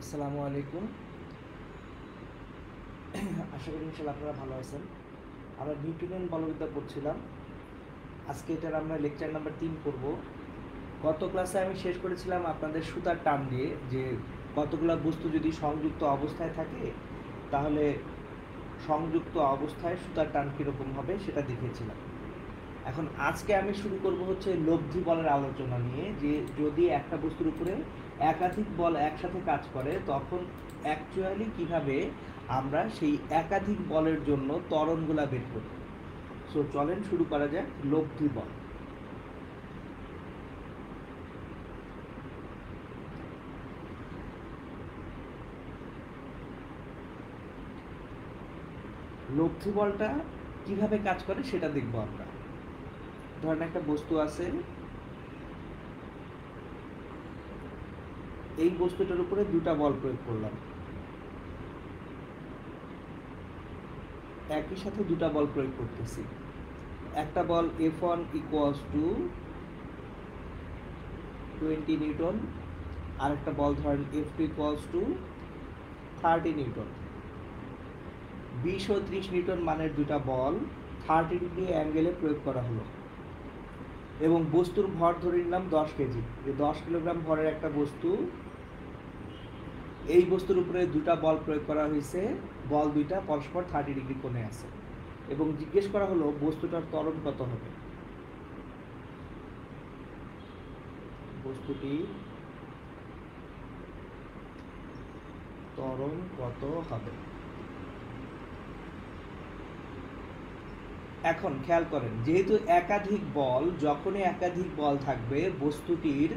আসসালামু আলাইকুম। আশা করি ইনশাল্লাহ আপনারা ভালো আছেন। আমরা নিউটনের বলবিদ্যা পড়ছিলাম। আজকে এটার আমরা লেকচার নাম্বার 3 করব। গত ক্লাসে আমি শেষ করেছিলাম আপনাদের সুতার টান দিয়ে, যে কতগুলো বস্তু যদি সংযুক্ত অবস্থায় থাকে তাহলে সংযুক্ত অবস্থায় সুতার টান কীরকম হবে সেটা দেখিয়েছিলাম। এখন আজকে আমি শুরু করব হচ্ছে লব্ধি বলের আলোচনা নিয়ে, যে যদি একটা বস্তুর উপরে একাধিক বল একসাথে কাজ করে তখন অ্যাকচুয়ালি কিভাবে আমরা সেই একাধিক বলের জন্য ত্বরণগুলা বের করি। সো চলেন শুরু করা যাক লব্ধি বল। লব্ধি বলটা কিভাবে কাজ করে সেটা দেখব আমরা। ধরেন একটা বস্তু আছে, এই বস্তুটার উপরে দুটা বল প্রয়োগ করলাম, একই সাথে দুটা বল প্রয়োগ করতেছি। একটা বল F1 ইকুয়ালস টু 20 নিউটন, আর একটা বল ধরেন F2 ইকুয়ালস টু 30 নিউটন। 20 ও 30 নিউটন মানের দুটা বল 30 ডিগ্রি অ্যাঙ্গেলে প্রয়োগ করা হলো, এবং বস্তুর ভর ধরে নিলাম 10 কেজি। যে 10 কিলোগ্রাম ভরের একটা বস্তু, এই বস্তুর উপরে দুটা বল প্রয়োগ করা হয়েছে, বল দুইটা পরস্পর 30 ডিগ্রি কোণে আছে, এবং জিজ্ঞেস করা হলো বস্তুটার ত্বরণ কত হবে। বস্তুটি ত্বরণ কত হবে। এখন খেয়াল করেন, যেহেতু একাধিক বল, যখনই একাধিক বল থাকবে বস্তুটির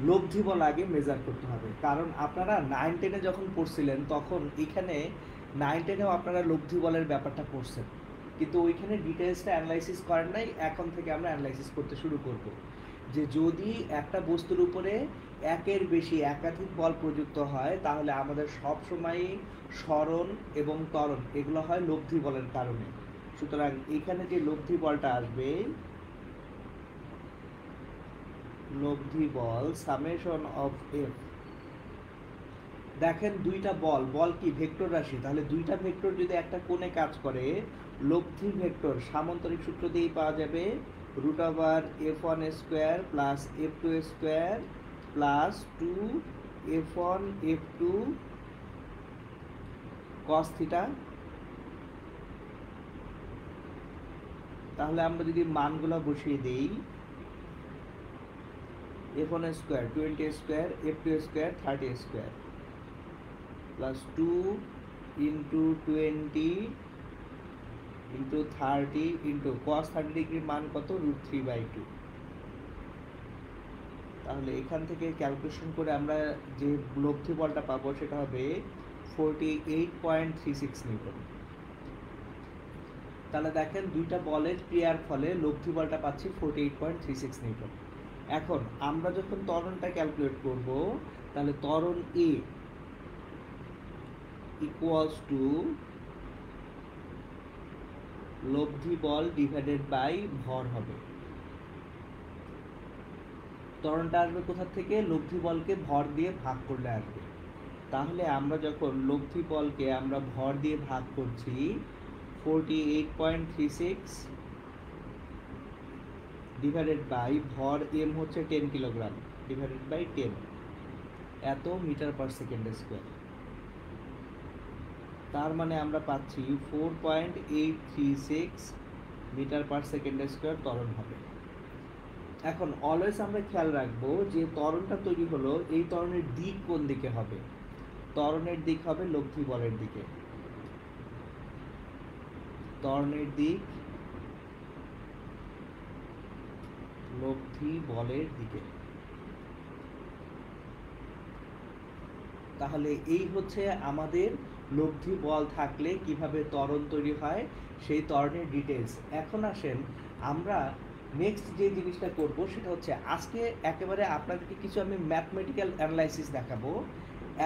লব্ধি বল আগে মেজার করতে হবে। কারণ আপনারা 9-10-এ যখন পড়ছিলেন তখন এখানে 9-10-এও আপনারা লব্ধি বলের ব্যাপারটা পড়ছেন, কিন্তু ওইখানে ডিটেলসটা অ্যানালাইসিস করেন নাই। এখন থেকে আমরা অ্যানালাইসিস করতে শুরু করব, যে যদি একটা বস্তুর উপরে একের বেশি একাধিক বল প্রযুক্ত হয় তাহলে আমাদের সবসময়ই সরণ এবং ত্বরণ এগুলো হয় লব্ধি বলের কারণে। সুতরাং এখানে যে লব্ধি বলটা আসবে, লব্ধি বল সামেশন অফ এফ। দেখেন দুইটা বল, বল কি ভেক্টর রাশি, তাহলে দুইটা ভেক্টর যদি একটা কোণে কাজ করে, লব্ধি ভেক্টর সামান্তরিক সূত্র দিয়েই পাওয়া যাবে √F1 square plus F2 square plus 2 F1 F2 cos theta. তাহলে আমরা যদি মানগুলো বসিয়ে দেই, F1 square 20 square, F2 square 30 square plus 2 into 20 into 30 into cos 30 ডিগ্রির মান কত, √3/2। তাহলে এখান থেকে ক্যালকুলেশন করে আমরা যে লব্ধি বলটা পাবো সেটা হবে 48.36 নিউটন। তাহলে দেখেন দুইটা বলের ক্রিয়ার ফলে লব্ধি বলটা পাচ্ছি 48.36 নিউটন। এখন আমরা যখন ত্বরণটা ক্যালকুলেট করব, তাহলে ত্বরণ এ ইকুয়ালস টু লব্ধি বল ডিভাইডেড বাই ভর হবে। ত্বরণটা আসবে কোথা থেকে, লব্ধি বলকে ভর দিয়ে ভাগ করলে আসবে। তাহলে আমরা যখন লব্ধি বলকে আমরা ভর দিয়ে ভাগ করছি, 48.36 ডিভাইডেড বাই ভর এম হচ্ছে 10 কিলোগ্রাম ডিভাইডেড বাই 10, এত মিটার পার সেকেন্ড স্কোয়ার। তার মানে আমরা পাচ্ছি 4.836 মিটার পার সেকেন্ড স্কোয়ার ত্বরণ হবে। এখন অলওয়েজ আমরা খেয়াল রাখবো যে ত্বরণটা তৈরি হলো, এই ত্বরণের দিক কোন দিকে হবে। ত্বরণের দিক হবে লব্ধি বলের দিকে। ত্বরণের দিক লব্ধি বলের দিকে। তাহলে এই হচ্ছে আমাদের লব্ধি বল থাকলে কিভাবে ত্বরণ তৈরি হয় সেই ত্বরণের ডিটেলস। এখন আসেন আমরা নেক্সট যে জিনিসটা করব সেটা হচ্ছে, আজকে একেবারে আপনাদেরকে কিছু আমি ম্যাথমেটিক্যাল অ্যানালাইসিস দেখাবো।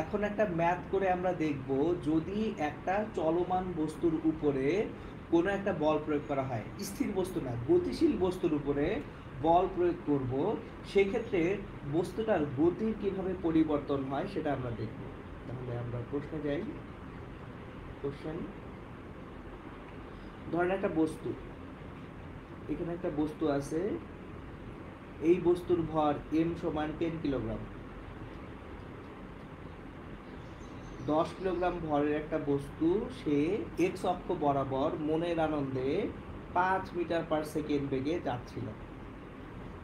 এখন একটা ম্যাথ করে আমরা দেখব, যদি একটা চলমান বস্তুর উপরে কোনো একটা বল প্রয়োগ করা হয়, স্থির বস্তু না, গতিশীল বস্তুর উপরে বল প্রয়োগ করব, সেক্ষেত্রে বস্তুটার গতির কিভাবে পরিবর্তন হয় সেটা আমরা দেখব। তাহলে আমরা প্রশ্নে যাই। কোশ্চেন, ধরেন একটা বস্তু, এখানে একটা বস্তু আছে, এই বস্তুর ভর m সমান 10 কিলোগ্রাম। 10 কিলোগ্রাম ভরের একটা বস্তু সে এক্স অক্ষ বরাবর মনের আনন্দে 5 মিটার পার সেকেন্ড বেগে যাচ্ছিল।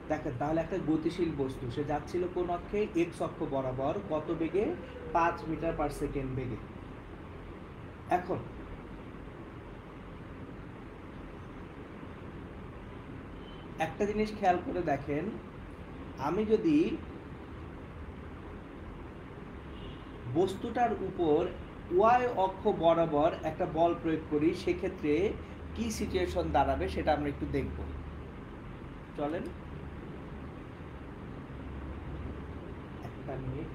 দেখেন তাহলে একটা গতিশীল বস্তু সে যাচ্ছিল কোন অক্ষে? এক্স অক্ষ বরাবর। কত বেগে? 5 মিটার পার সেকেন্ড বেগে। এখন একটা জিনিস খেয়াল করে দেখেন, আমি যদি বস্তুটার উপর ওয়াই অক্ষ বরাবর একটা বল প্রয়োগ করি, সেক্ষেত্রে কি সিচুয়েশন দাঁড়াবে সেটা আমরা একটু দেখব। চলেন একটা মিনিট।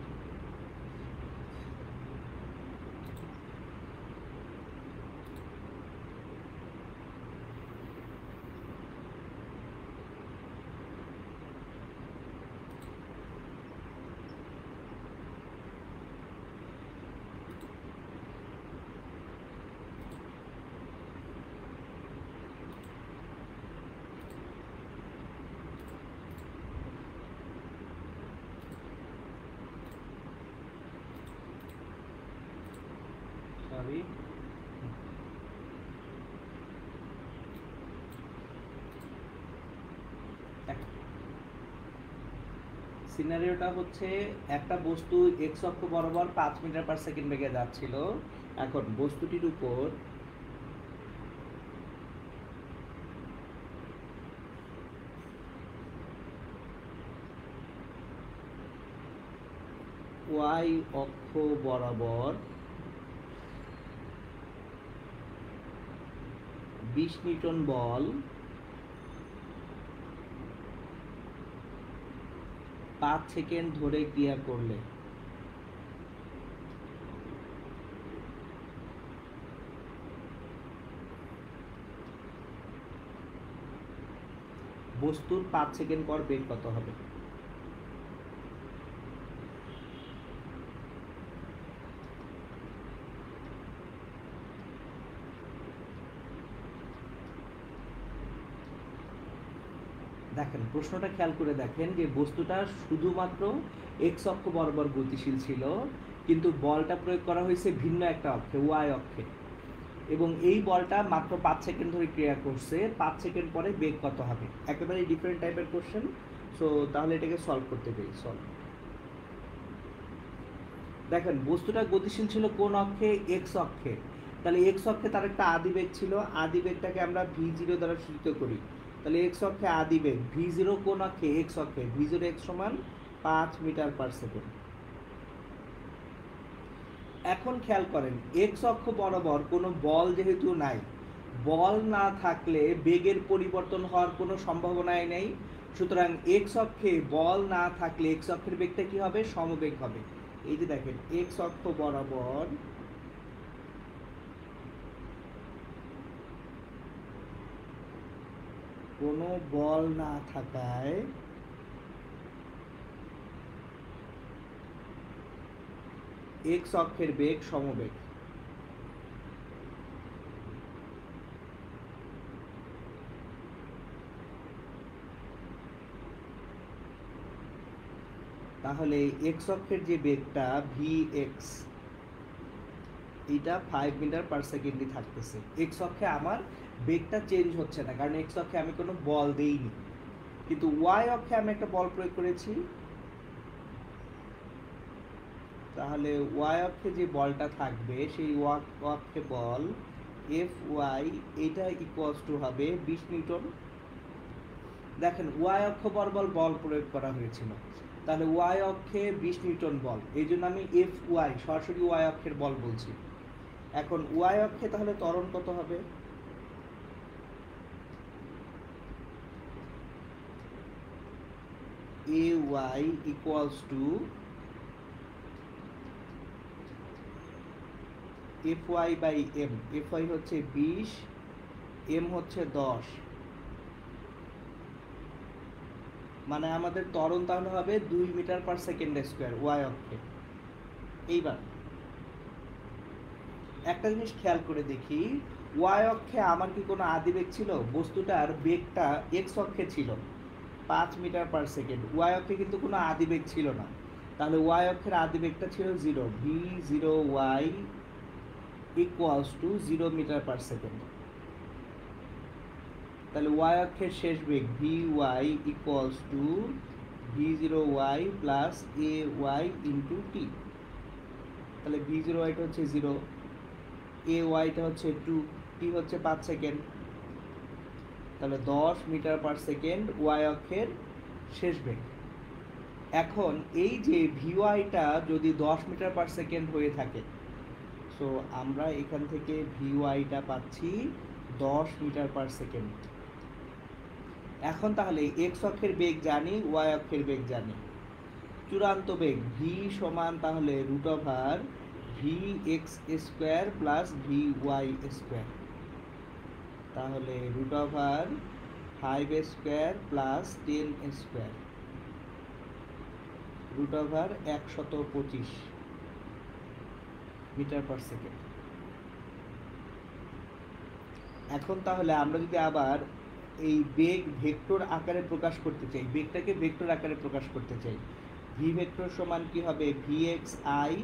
সরি, সিনারিওটা হচ্ছে একটা বস্তু এক্স অক্ষ বরাবর 5 মিটার পার সেকেন্ড বেগে যাচ্ছিল। এখন বস্তুটির উপর ওয়াই অক্ষ বরাবর 20 নিউটন বল 5 সেকেন্ড ধরে ক্রিয়া করলে বস্তুর 5 সেকেন্ড পর বেগ কত হবে? দেখেন প্রশ্নটা খেয়াল করে দেখেন যে বস্তুটা শুধুমাত্র এক্স অক্ষ বরাবর গতিশীল ছিল, কিন্তু বলটা প্রয়োগ করা হয়েছে ভিন্ন একটা অক্ষে, ওয়াই অক্ষে, এবং এই বলটা মাত্র 5 সেকেন্ড ধরে ক্রিয়া করছে। 5 সেকেন্ড পরে বেগ কত হবে? একেবারে ডিফারেন্ট টাইপের কোশ্চেন। সো তাহলে এটাকে সলভ করতে পারি। সলভ, দেখেন বস্তুটা গতিশীল ছিল কোন অক্ষে? এক্স অক্ষে। তাহলে এক্স অক্ষে তার একটা আদি বেগ ছিল, আদি বেগটাকে আমরা v0 দ্বারা সূচিত করি। তাহলে এক্স অক্ষে আদি বেগ v0 কোন অক্ষে? এক্স অক্ষে। v0 x সমান 5 মিটার পার সেকেন্ড। এখন খেয়াল করেন এক্স অক্ষ বরাবর কোনো বল যেহেতু নাই, বল না থাকলে বেগের পরিবর্তন হওয়ার কোনো সম্ভাবনাই নেই। সুতরাং এক্স অক্ষে বল না থাকলে এক্স অক্ষের বেগটা কি হবে? সমবেগ হবে। এই যে দেখেন এক্স অক্ষ বরাবর কোনো বল না থাকায় এক্স অক্ষের বেগ সমবেগ। তাহলে এক্স অক্ষের যে বেগটা vx, এটা 5 মিটার পার সেকেন্ডই থাকতেছে। এক্স অক্ষে আমার বেগটা চেঞ্জ হচ্ছে না, কারণ এক্স অক্ষে আমি কোনো বল দেইনি, কিন্তু ওয়াই অক্ষে আমি একটা বল প্রয়োগ করেছি। তাহলে ওয়াই অক্ষে যে বলটা থাকবে সেই অক্ষে বল এফ ওয়াই, এটা ইকুয়ালস টু হবে 20 নিউটন। দেখেন ওয়াই অক্ষ বরাবর বল প্রয়োগ করা হয়েছিল, তাহলে ওয়াই অক্ষে 20 নিউটন বল, এই জন্য আমি এফ ওয়াই সরাসরি ওয়াই অক্ষের বল বলছি। এখন ওয়াই অক্ষে তাহলে ত্বরণ কত হবে? A Y equals to F Y by M. F Y হচ্ছে 20, এম হচ্ছে 10, মানে আমাদের ত্বরণ তাহলে হবে 2 metre per second square Y অক্ষে। এইবার একটা জিনিস খেয়াল করে দেখি, ওয়াই অক্ষে আমার কি কোনো আদিবেগ ছিল? বস্তুটার বেগটা এক্স অক্ষে ছিল 5 মিটার পার সেকেন্ড, ওয়াই অক্ষে কিন্তু কোনো আদিবেগ ছিল না। তাহলে ওয়াই অক্ষের আদিবেগটা ছিল 0, v0y equals to 0 metre per second. তাহলে ওয়াই অক্ষের শেষ বেগ vy equals to v0y plus ay into t. তাহলে v0yটা হচ্ছে 0, ayটা হচ্ছে 2, টি হচ্ছে 5 সেকেন্ড। তাহলে 10 মিটার পার সেকেন্ড ওয়াই অক্ষের শেষ বেগ। এখন এই যে ভিওয়াইটা যদি 10 মিটার পার সেকেন্ড হয়ে থাকে, সো আমরা এখান থেকে ভিওয়াইটা পাচ্ছি 10 মিটার পার সেকেন্ড। এখন তাহলে এক্স অক্ষের বেগ জানি, ওয়াই অক্ষের বেগ জানি। চূড়ান্ত বেগ ভি সমান তাহলে root over v x square plus V y square. তাহলে root over 5 square plus 10 square, root over 125 metre per second. এখন তাহলে আমরা যদি আবার এই বেগ ভেক্টর আকারে প্রকাশ করতে চাই, বেগটাকে ভেক্টর আকারে প্রকাশ করতে চাই, ভি ভেক্টর সমান কি হবে? V X I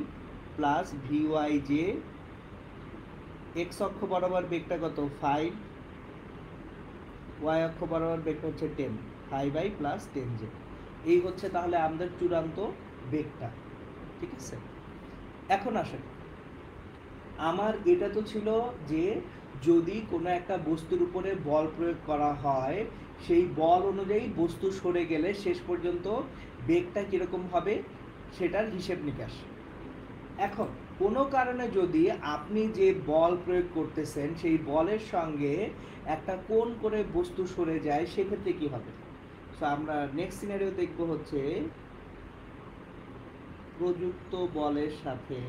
plus V Y J. X অক্ষ বরাবর বেগটা কত? 5, ওয়াই অক্ষ বরাবর বেগটা হচ্ছে 10, 5i প্লাস 10j। এই হচ্ছে তাহলে আমাদের চূড়ান্ত বেগটা, ঠিক আছে? এখন আসেন, আমার এটা তো ছিল যে যদি কোনো একটা বস্তুর উপরে বল প্রয়োগ করা হয়, সেই বল অনুযায়ী বস্তু সরে গেলে শেষ পর্যন্ত বেগটা কীরকম হবে সেটার হিসেব নিকাশ। এখন কোনো কারণে যদি আপনি যে বল প্রয়োগ করতেছেন সেই বলের সঙ্গে একটা কোণ করে বস্তু সরে যায়, সেক্ষেত্রে কি হবে? সো আমরা নেক্সট সিনারিও দেখব হচ্ছে প্রযুক্ত বলের সাথে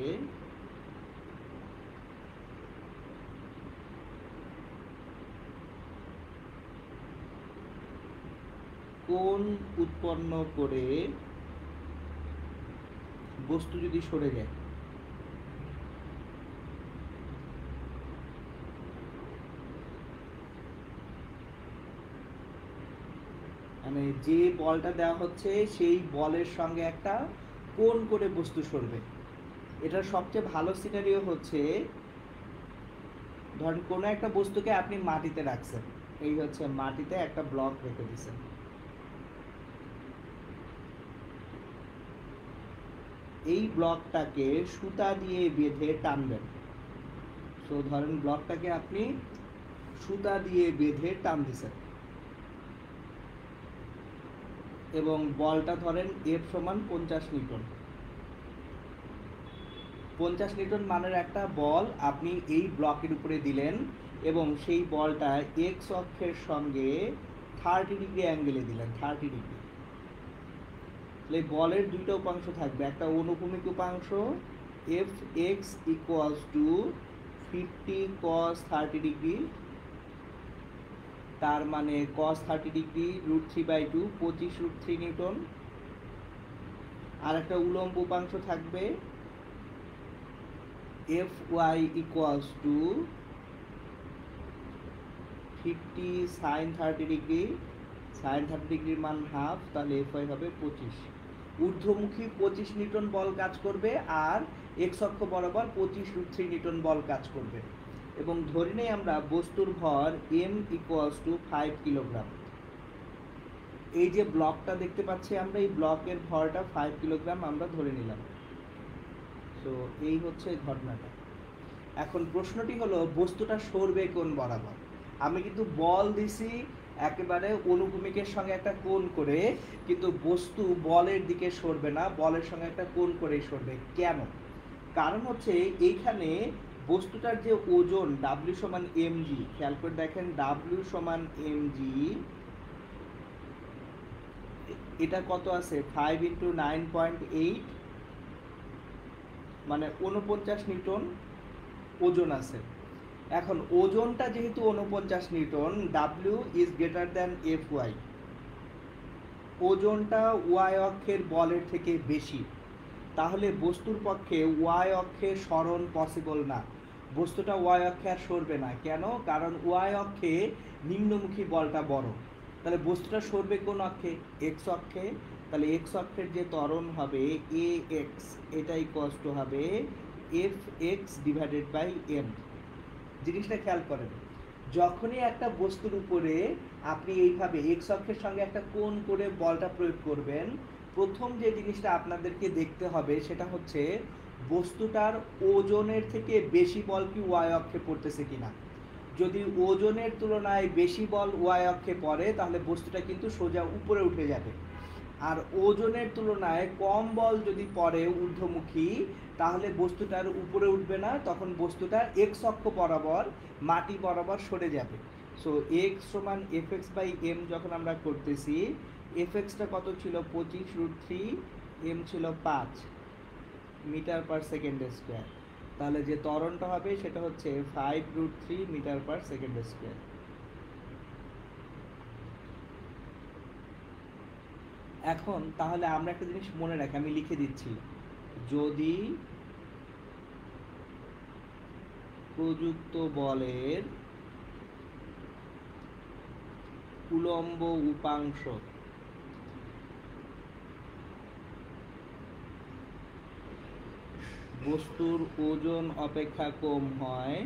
কোণ উৎপন্ন করে বস্তু যদি সরে যায়, মানে যে বলটা দেওয়া হচ্ছে সেই বলের সঙ্গে একটা কোণ করে বস্তু সরবে। এটার সবচেয়ে ভালো সিনারিও হচ্ছে, ধরেন কোনো একটা বস্তুকে আপনি মাটিতে রাখছেন, এই হচ্ছে মাটিতে একটা ব্লক রেখে দিয়েছেন, এই ব্লকটাকে সুতা দিয়ে বেঁধে টানবেন। সো ধরেন ব্লকটাকে আপনি সুতা দিয়ে বেঁধে টান দিছেন এবং বলটা ধরেন এফ সমান 50 নিউটন। 50 নিউটন মানের একটা বল আপনি এই ব্লকের উপরে দিলেন এবং সেই বলটা এক্স অক্ষের সঙ্গে 30 ডিগ্রি অ্যাঙ্গেলে দিলেন, 30 ডিগ্রি। তাহলে বলের দুইটা উপাংশ থাকবে, একটা অনুভূমিক উপাংশ F x equals to 50 cos 30 degree, তার মানে cos 30 ডিগ্রি √3/2, 25√3 নিউটন। আর একটা উলম্ব উপাংশ থাকবে F Y equals to 50 sin 30 degree, sin 30 ডিগ্রির মান হাফ, তাহলে এফ ওয়াই হবে 25। ঊর্ধ্বমুখী 25 নিউটন বল কাজ করবে আর এক্স অক্ষ বরাবর 25√3 নিউটন বল কাজ করবে। এবং ধরে নেই আমরা বস্তুর ভর m ইকুয়ালস টু 5 কিলোগ্রাম। এই যে ব্লকটা দেখতে পাচ্ছি আমরা, এই ব্লকের ভরটা 5 কিলোগ্রাম আমরা ধরে নিলাম। তো এই হচ্ছে ঘটনাটা। এখন প্রশ্নটি হলো বস্তুটা সরবে কোণ বরাবর। আমি কিন্তু বল দিছি একেবারে অনুভূমিকের সঙ্গে একটা কোণ করে, কিন্তু বস্তু বলের দিকে সরবে না, বলের সঙ্গে একটা কোণ করেই সরবে। কেন? কারণ হচ্ছে এইখানে বস্তুটার যে ওজন W সমান mg, খেয়াল করে দেখেন W সমান mg, এটা কত আছে? 5 × 9.8 মানে 49 নিউটন ওজন আছে। এখন ওজনটা যেহেতু 49 Newton, W is greater than Fy, ওজনটা ওয়াই অক্ষের বলের থেকে বেশি, তাহলে বস্তুর পক্ষে ওয়াই অক্ষে সরণ পসিবল না। বস্তুটা ওয়াই অক্ষে আর সরবে না। কেন? কারণ ওয়াই অক্ষে নিম্নমুখী বলটা বড়। তাহলে বস্তুটা সরবে কোন অক্ষে? এক্স অক্ষে। তাহলে এক্স অক্ষের যে ত্বরণ হবে এ এক্স, এটা ইকুয়ালস টু হবে F X divided by M. জিনিসটা খেয়াল করেন, যখনই একটা বস্তুর উপরে আপনি এইভাবে এক্স অক্ষের সঙ্গে একটা কোণ করে বলটা প্রয়োগ করবেন, প্রথম যে জিনিসটা আপনাদেরকে দেখতে হবে সেটা হচ্ছে বস্তুটার ওজনের থেকে বেশি বল কি ওয়াই অক্ষে পড়তেছে কিনা। যদি ওজনের তুলনায় বেশি বল ওয়াই অক্ষে পড়ে তাহলে বস্তুটা কিন্তু সোজা উপরে উঠে যাবে। আর ওজনের তুলনায় কম বল যদি পড়ে ঊর্ধ্বমুখী তাহলে বস্তুটার উপরে উঠবে না, তখন বস্তুটা এক্স অক্ষ বরাবর মাটি বরাবর সরে যাবে। সো এক্স সমান এফ এক্স বাই এম যখন আমরা করতেছি, এফ এক্সটা কত ছিল 25√3, এম ছিল 5 মিটার পার সেকেন্ড স্কোয়ার। তাহলে যে ত্বরণটা হবে সেটা হচ্ছে 5√3 মিটার পার সেকেন্ড স্কোয়ার। এখন তাহলে আমরা একটা জিনিস মনে রাখি, আমি লিখে দিচ্ছি, যদি প্রযুক্ত বলের উলম্ব উপাংশ বস্তুর ওজন অপেক্ষা কম হয়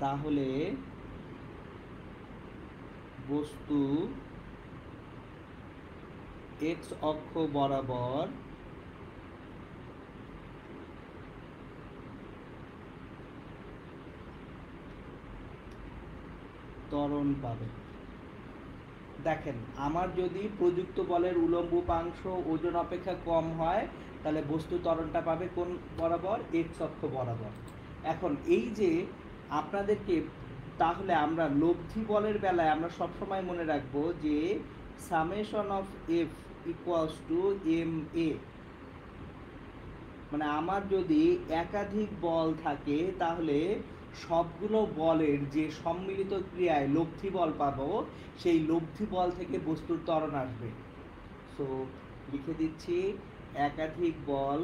তাহলে বস্তু এক্স অক্ষ বরাবর ত্বরণ পাবে। দেখেন, আমার যদি প্রযুক্ত বলের উলম্ব উপাংশ ওজন অপেক্ষা কম হয় তাহলে বস্তু ত্বরণটা পাবে কোন বরাবর? এক্স অক্ষ বরাবর। এখন এই যে আপনাদেরকে, তাহলে আমরা লব্ধি বলের বেলায় আমরা সবসময় মনে রাখবো যে summation of f equals to m a. মানে আমার যদি একাধিক বল থাকে তাহলে সবগুলো বলের যে সম্মিলিত ক্রিয়ায় লব্ধি বল পাবো, সেই লব্ধি বল থেকে বস্তুর ত্বরণ আসবে। সো লিখে দিচ্ছি, একাধিক বল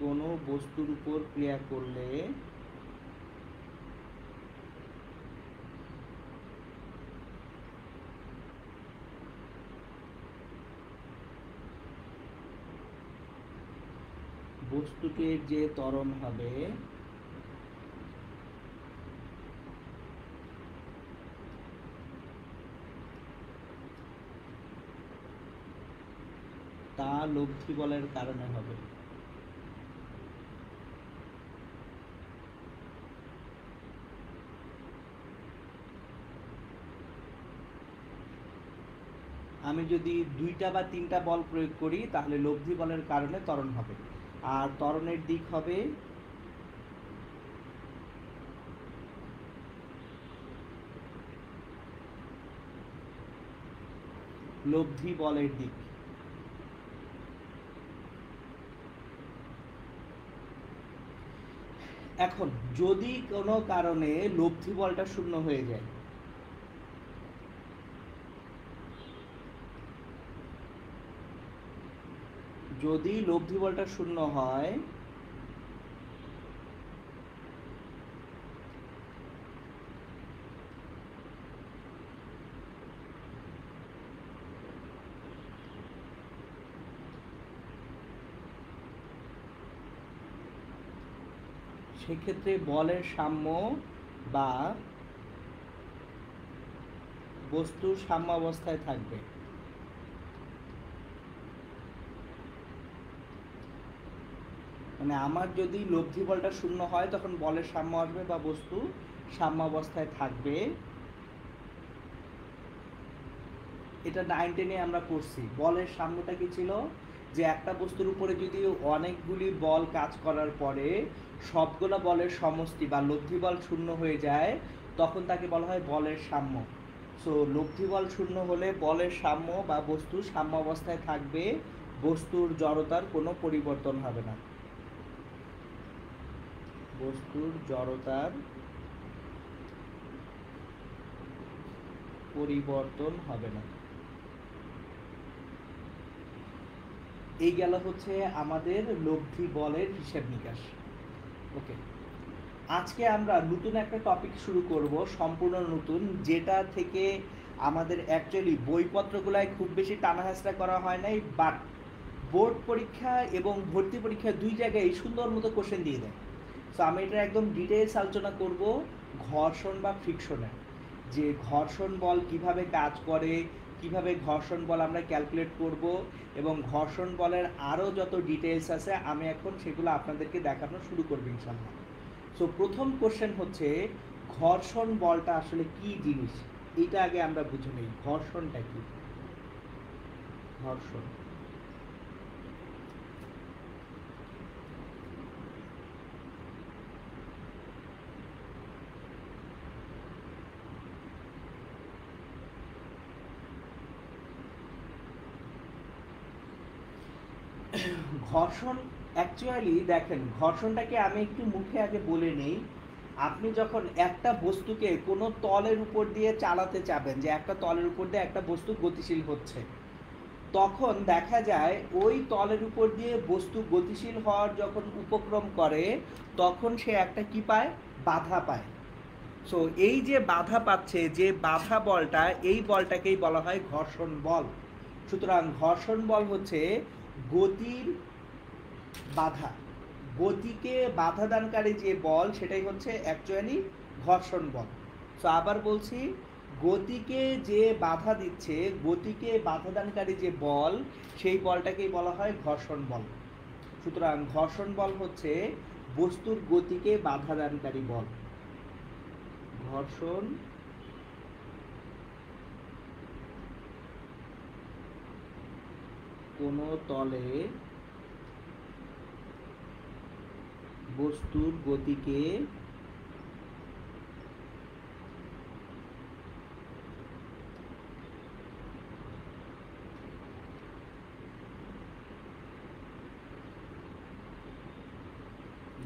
কোনো বস্তুর উপর ক্রিয়া করলে বস্তুটির যে ত্বরণ হবে তা লব্ধি বলের কারণে হবে। আমি যদি 2টা বা 3টা বল প্রয়োগ করি তাহলে লব্ধি বলের কারণে ত্বরণ হবে, আর ত্বরণের দিক হবে লব্ধি বলের দিক। এখন যদি কোনো কারণে লব্ধি বলটা শূন্য হয়ে যায়, যদি লব্ধি বলটা শূন্য হয় সেক্ষেত্রে বলের সাম্য বা বস্তু সাম্য অবস্থায় থাকবে। মানে আমার যদি লব্ধি বলটা শূন্য হয় তখন বলের সাম্য আসবে বা বস্তু সাম্য অবস্থায় থাকবে। এটা 9-10-এ আমরা পড়ছি। বলের সাম্যটা কি ছিল? যে একটা বস্তুর উপরে যদি অনেকগুলি বল কাজ করার পরে সবগুলো বলের সমষ্টি বা লব্ধি বল শূন্য হয়ে যায় তখন তাকে বলা হয় বলের সাম্য। সো লব্ধি বল শূন্য হলে বলের সাম্য বা বস্তু সাম্য অবস্থায় থাকবে, বস্তুর জড়তার কোনো পরিবর্তন হবে না। বস্তুর জড়তার পরিবর্তন হবে না। এই গেল হচ্ছে আমাদের লব্ধি বলের হিসাব নিকাশ। ওকে, আজকে আমরা নতুন একটা টপিক শুরু করব, সম্পূর্ণ নতুন, যেটা থেকে আমাদের অ্যাকচুয়ালি বইপত্রগুলায় খুব বেশি টানাহেঁচড়া করা হয় নাই, বাট বোর্ড পরীক্ষা এবং ভর্তি পরীক্ষা দুই জায়গায় সুন্দর মতো কোশ্চেন দিয়ে দেয়। সো আমি এটা একদম ডিটেলস আলোচনা করব ঘর্ষণ বা ফ্রিকশনের, যে ঘর্ষণ বল কিভাবে কাজ করে, কিভাবে ঘর্ষণ বল আমরা ক্যালকুলেট করব, এবং ঘর্ষণ বলের আরও যত ডিটেলস আছে আমি এখন সেগুলো আপনাদেরকে দেখানো শুরু করব ইনশাআল্লাহ। সো প্রথম কোশ্চেন হচ্ছে ঘর্ষণ বলটা আসলে কি জিনিস, এটা আগে আমরা বুঝে নিই। ঘর্ষণটা কি? ঘর্ষণ ঘর্ষণ অ্যাকচুয়ালি দেখেন, ঘর্ষণটাকে আমি একটু মুখে আগে বলে নেই। আপনি যখন একটা বস্তুকে কোনো তলের উপর দিয়ে চালাতে চাবেন, যে একটা তলের উপর দিয়ে একটা বস্তু গতিশীল হচ্ছে, তখন দেখা যায় ওই তলের উপর দিয়ে বস্তু গতিশীল হওয়ার যখন উপক্রম করে, তখন সে একটা কি পায়? বাধা পায়। সো এই যে বাধা পাচ্ছে, যে বাধা বলটা, এই বলটাকেই বলা হয় ঘর্ষণ বল। সুতরাং ঘর্ষণ বল হচ্ছে গতির বাধা, গতিকে বাধা দানকারী যে বল, সেটাই হচ্ছে অ্যাকচুয়ালি ঘর্ষণ বল। সো আবার বলছি, গতিকে যে বাধা দিচ্ছে, গতিকে বাধা দানকারী যে বল, সেই বলটাকেই বলা হয় ঘর্ষণ বল। সুতরাং ঘর্ষণ বল হচ্ছে বস্তুর গতিকে বাধা দানকারী বল। ঘর্ষণ কোনো তলে বস্তুর গতিকে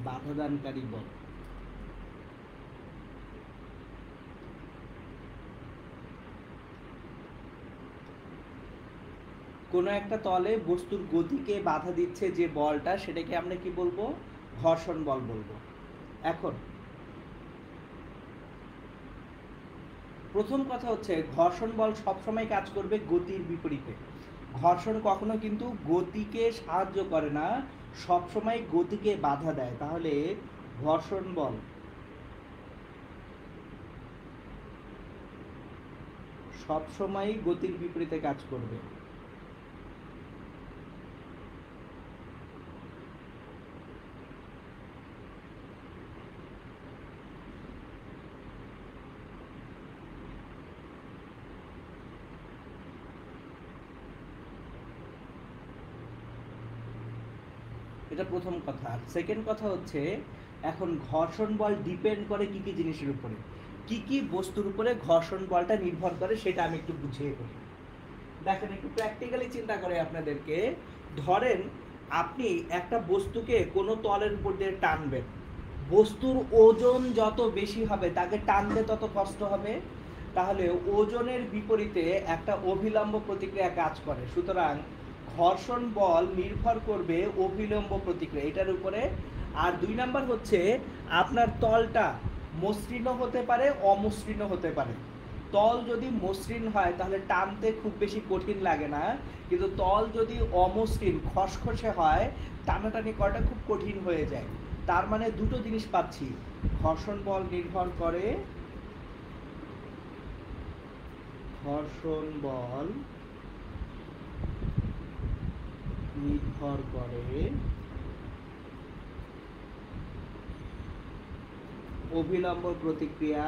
বাধাদানকারী বল। কোনো একটা তলে বস্তুর গতিকে বাধা দিচ্ছে যে বলটা, সেটাকে আমরা কি বলবো? ঘর্ষণ বল বলবো। এখন প্রথম কথা হচ্ছে, ঘর্ষণ বল সবসময় কাজ করবে গতির বিপরীতে। ঘর্ষণ কখনো কিন্তু গতিকে সাহায্য করে না, সবসময় গতিকে বাধা দেয়। তাহলে ঘর্ষণ বল সবসময় গতির বিপরীতে কাজ করবে। এটা প্রথম কথা। আর সেকেন্ড কথা হচ্ছে, এখন ঘর্ষণ বল ডিপেন্ড করে কি কি জিনিসের উপরে, কি কি বস্তুর উপরে ঘর্ষণ বলটা নির্ভর করে, সেটা আমি একটু বুঝিয়ে বলি। দেখেন, একটু প্র্যাকটিক্যালি চিন্তা করে আপনাদেরকে, ধরেন আপনি একটা বস্তুকে কোনো তলের উপর দিয়ে টানবেন, বস্তুর ওজন যত বেশি হবে তাকে টানতে তত কষ্ট হবে। তাহলে ওজনের বিপরীতে একটা অভিলম্ব প্রতিক্রিয়া কাজ করে। সুতরাং ঘর্ষণ বল নির্ভর করবে অভিলম্ব প্রতিক্রিয়া এটার উপরে। আর দুই নাম্বার হচ্ছে, আপনার তলটা মসৃণ হতে পারে, অমসৃণ হতে পারে। তল যদি মসৃণ হয় তাহলে টানতে খুব বেশি কঠিন লাগে না, কিন্তু তল যদি অমসৃণ খসখসে হয়, টানাটানি করাটা খুব কঠিন হয়ে যায়। তার মানে দুটো জিনিস পাচ্ছি, ঘর্ষণ বল নির্ভর করে, ঘর্ষণ বল নির্ভর করে অভিলম্ব প্রতিক্রিয়া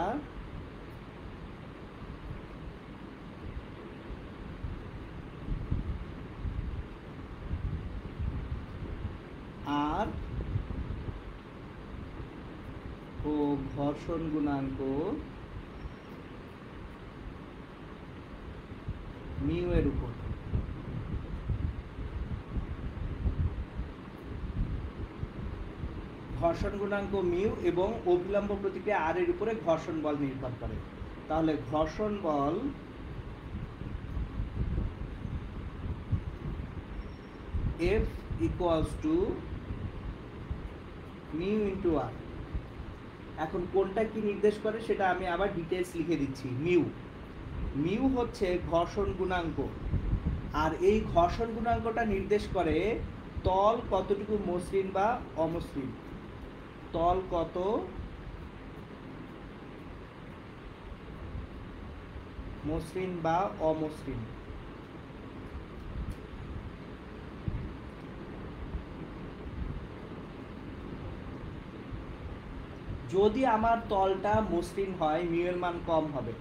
আর ও ঘর্ষণ গুণাঙ্ক মিউ এর উপর। ঘর্ষণ গুণাঙ্ক মিউ এবং অভিলম্ব প্রতিক্রিয়া আর এর উপরে ঘর্ষণ বল নির্ভর করে। তাহলে ঘর্ষণ বল F equals to mu into r. এখন কোনটা কি নির্দেশ করে সেটা আমি আবার ডিটেলস লিখে দিচ্ছি। মিউ হচ্ছে ঘর্ষণ গুণাঙ্ক, আর এই ঘর্ষণ গুণাঙ্কটা নির্দেশ করে তল কতটুকু মসৃণ বা অমসৃণ, তল কত মসৃণ বা অমসৃণ। যদি আমার তলটা মসৃণ হয় মিউ এর মান কম হবে,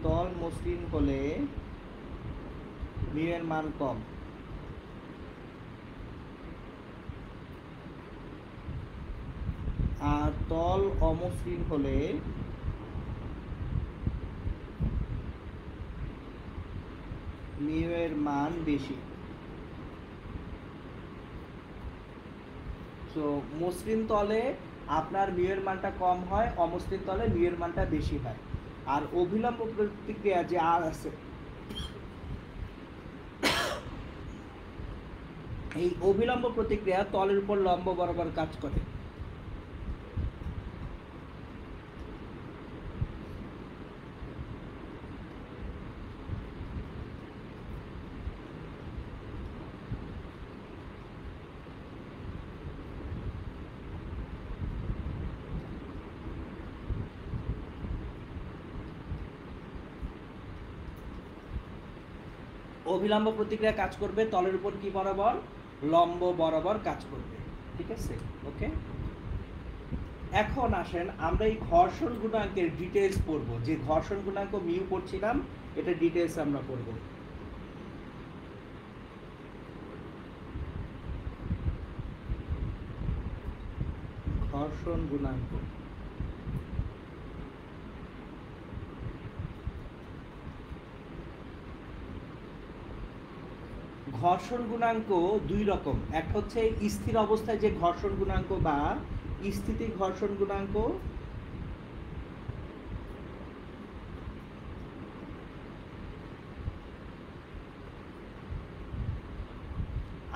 তল মসৃণ হলে মিউ এর মান কম। আর তল অমসৃণ হলে মিউ এর মান বেশি। তো মসৃণ তলে আপনার মিউ এর মানটা কম হয়, অমসৃণ তলে মিউ এর মানটা বেশি হয়। আর অভিলম্ব প্রতিক্রিয়া যে আর আছে, এই অভিলম্ব প্রতিক্রিয়া তলের উপর লম্ব বরাবর কাজ করে। অভিলম্ব প্রতিক্রিয়া কাজ করবে তলের উপর কি বরাবর, লম্ব বরাবর কাজ করবে। ঠিক আছে, ওকে। এখন আসেন আমরা এই ঘর্ষণ গুণাঙ্কের ডিটেইলস পড়ব। যে ঘর্ষণ গুণাঙ্ক মিউ পড়ছিলাম এটা ডিটেইলস আমরা পড়ব। ঘর্ষণ গুণাঙ্ক ঘর্ষণ গুণাঙ্ক দুই রকম। একটা হচ্ছে স্থির অবস্থায় যে ঘর্ষণ গুণাঙ্ক বা স্থিতি ঘর্ষণ গুণাঙ্ক,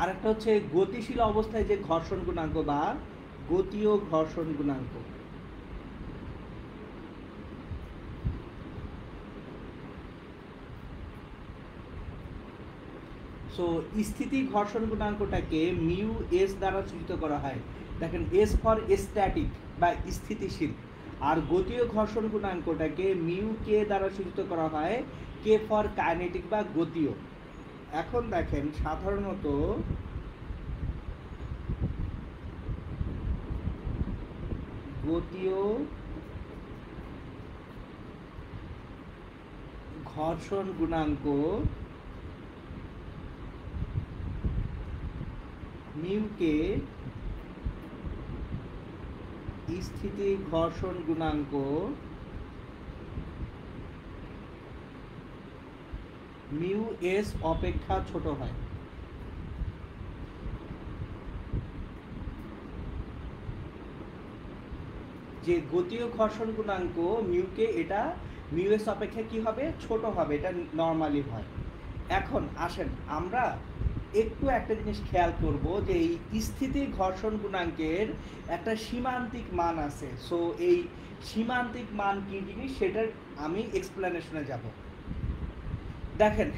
আর একটা হচ্ছে গতিশীল অবস্থায় যে ঘর্ষণ গুণাঙ্ক বা গতীয় ঘর্ষণ গুণাঙ্ক। সো স্থিতি ঘর্ষণ গুণাঙ্কটাকে মিউ এস দ্বারা সূচিত করা হয়। দেখেন এস ফর স্ট্যাটিক বা স্থিতিশীল। আর গতীয় ঘর্ষণ গুণাঙ্কটাকে মিউ কে দ্বারা সূচিত করা হয়, কে ফর কাইনেটিক বা গতীয়। এখন দেখেন সাধারণত গতীয় ঘর্ষণ গুণাঙ্ক মিউকে স্থিতি ঘর্ষণ গুণাঙ্ক মিউ এস অপেক্ষা ছোট হয়। যে গতীয় ঘর্ষণ গুণাঙ্ক মিউকে এটা মিউ এস অপেক্ষা কি হবে, ছোট হবে, এটা নরমালি হয়। এখন আসেন আমরা একটু একটা জিনিস খেয়াল করব যে এই স্থিতি ঘর্ষণ গুণাঙ্কের একটা সীমান্তিক মান আছে। সো এই সীমান্তিক মান কি জিনিস সেটার আমি এক্সপ্লেনেশনে যাব। দেখেন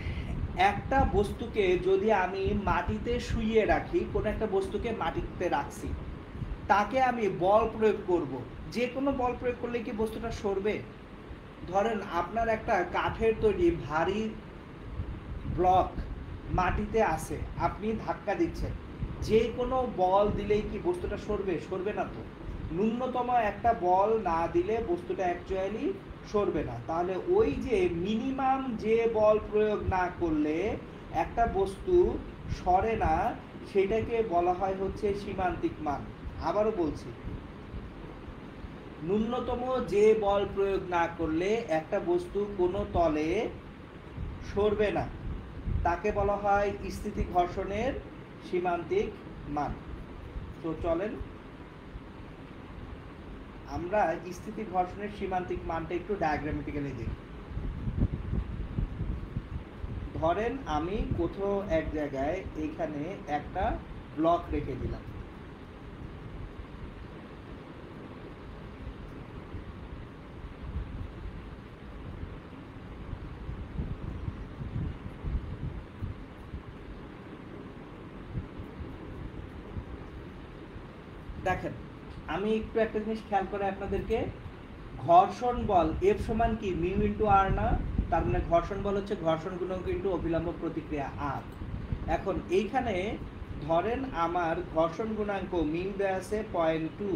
একটা বস্তুকে যদি আমি মাটিতে শুইয়ে রাখি, কোনো একটা বস্তুকে মাটিতে রাখছি, তাকে আমি বল প্রয়োগ করব, যে কোনো বল প্রয়োগ করলে কি বস্তুটা সরবে? ধরেন আপনার একটা কাঠের তৈরি ভারী ব্লক মাটিতে আছে, আপনি ধাক্কা দিচ্ছেন, যে কোনো বল দিলেই কি বস্তুটা সরবে? সরবে না তো। ন্যূনতম একটা বল না দিলে বস্তুটা অ্যাকচুয়ালি সরবে না। তাহলে ওই যে মিনিমাম যে বল প্রয়োগ না করলে একটা বস্তু সরে না, সেটাকে বলা হয় হচ্ছে সীমান্তিক মান। আবারও বলছি, ন্যূনতম যে বল প্রয়োগ না করলে একটা বস্তু কোনো তলে সরবে না, তাকে বলা হয় স্থিতি ঘর্ষণের সীমান্তিক মান। তো চলেন আমরা স্থিতি ঘর্ষণের সীমান্তিক মানটা একটু ডায়াগ্রামেটিক্যালি দেখি। ধরেন আমি কোথাও এক জায়গায় এখানে একটা ব্লক রেখে দিলাম, দেখেন আমি একটু একটা জিনিস খেয়াল করে আপনাদেরকে, ঘর্ষণ বল এফ সমান কি মিউ ইন্টু আর না, তার মানে ঘর্ষণ বল হচ্ছে ঘর্ষণ গুণক ইন্টু অভিলম্ব প্রতিক্রিয়া আর। এখন এইখানে ধরেন আমার ঘর্ষণ গুণাঙ্ক মিউ দেয়া আছে 0.2,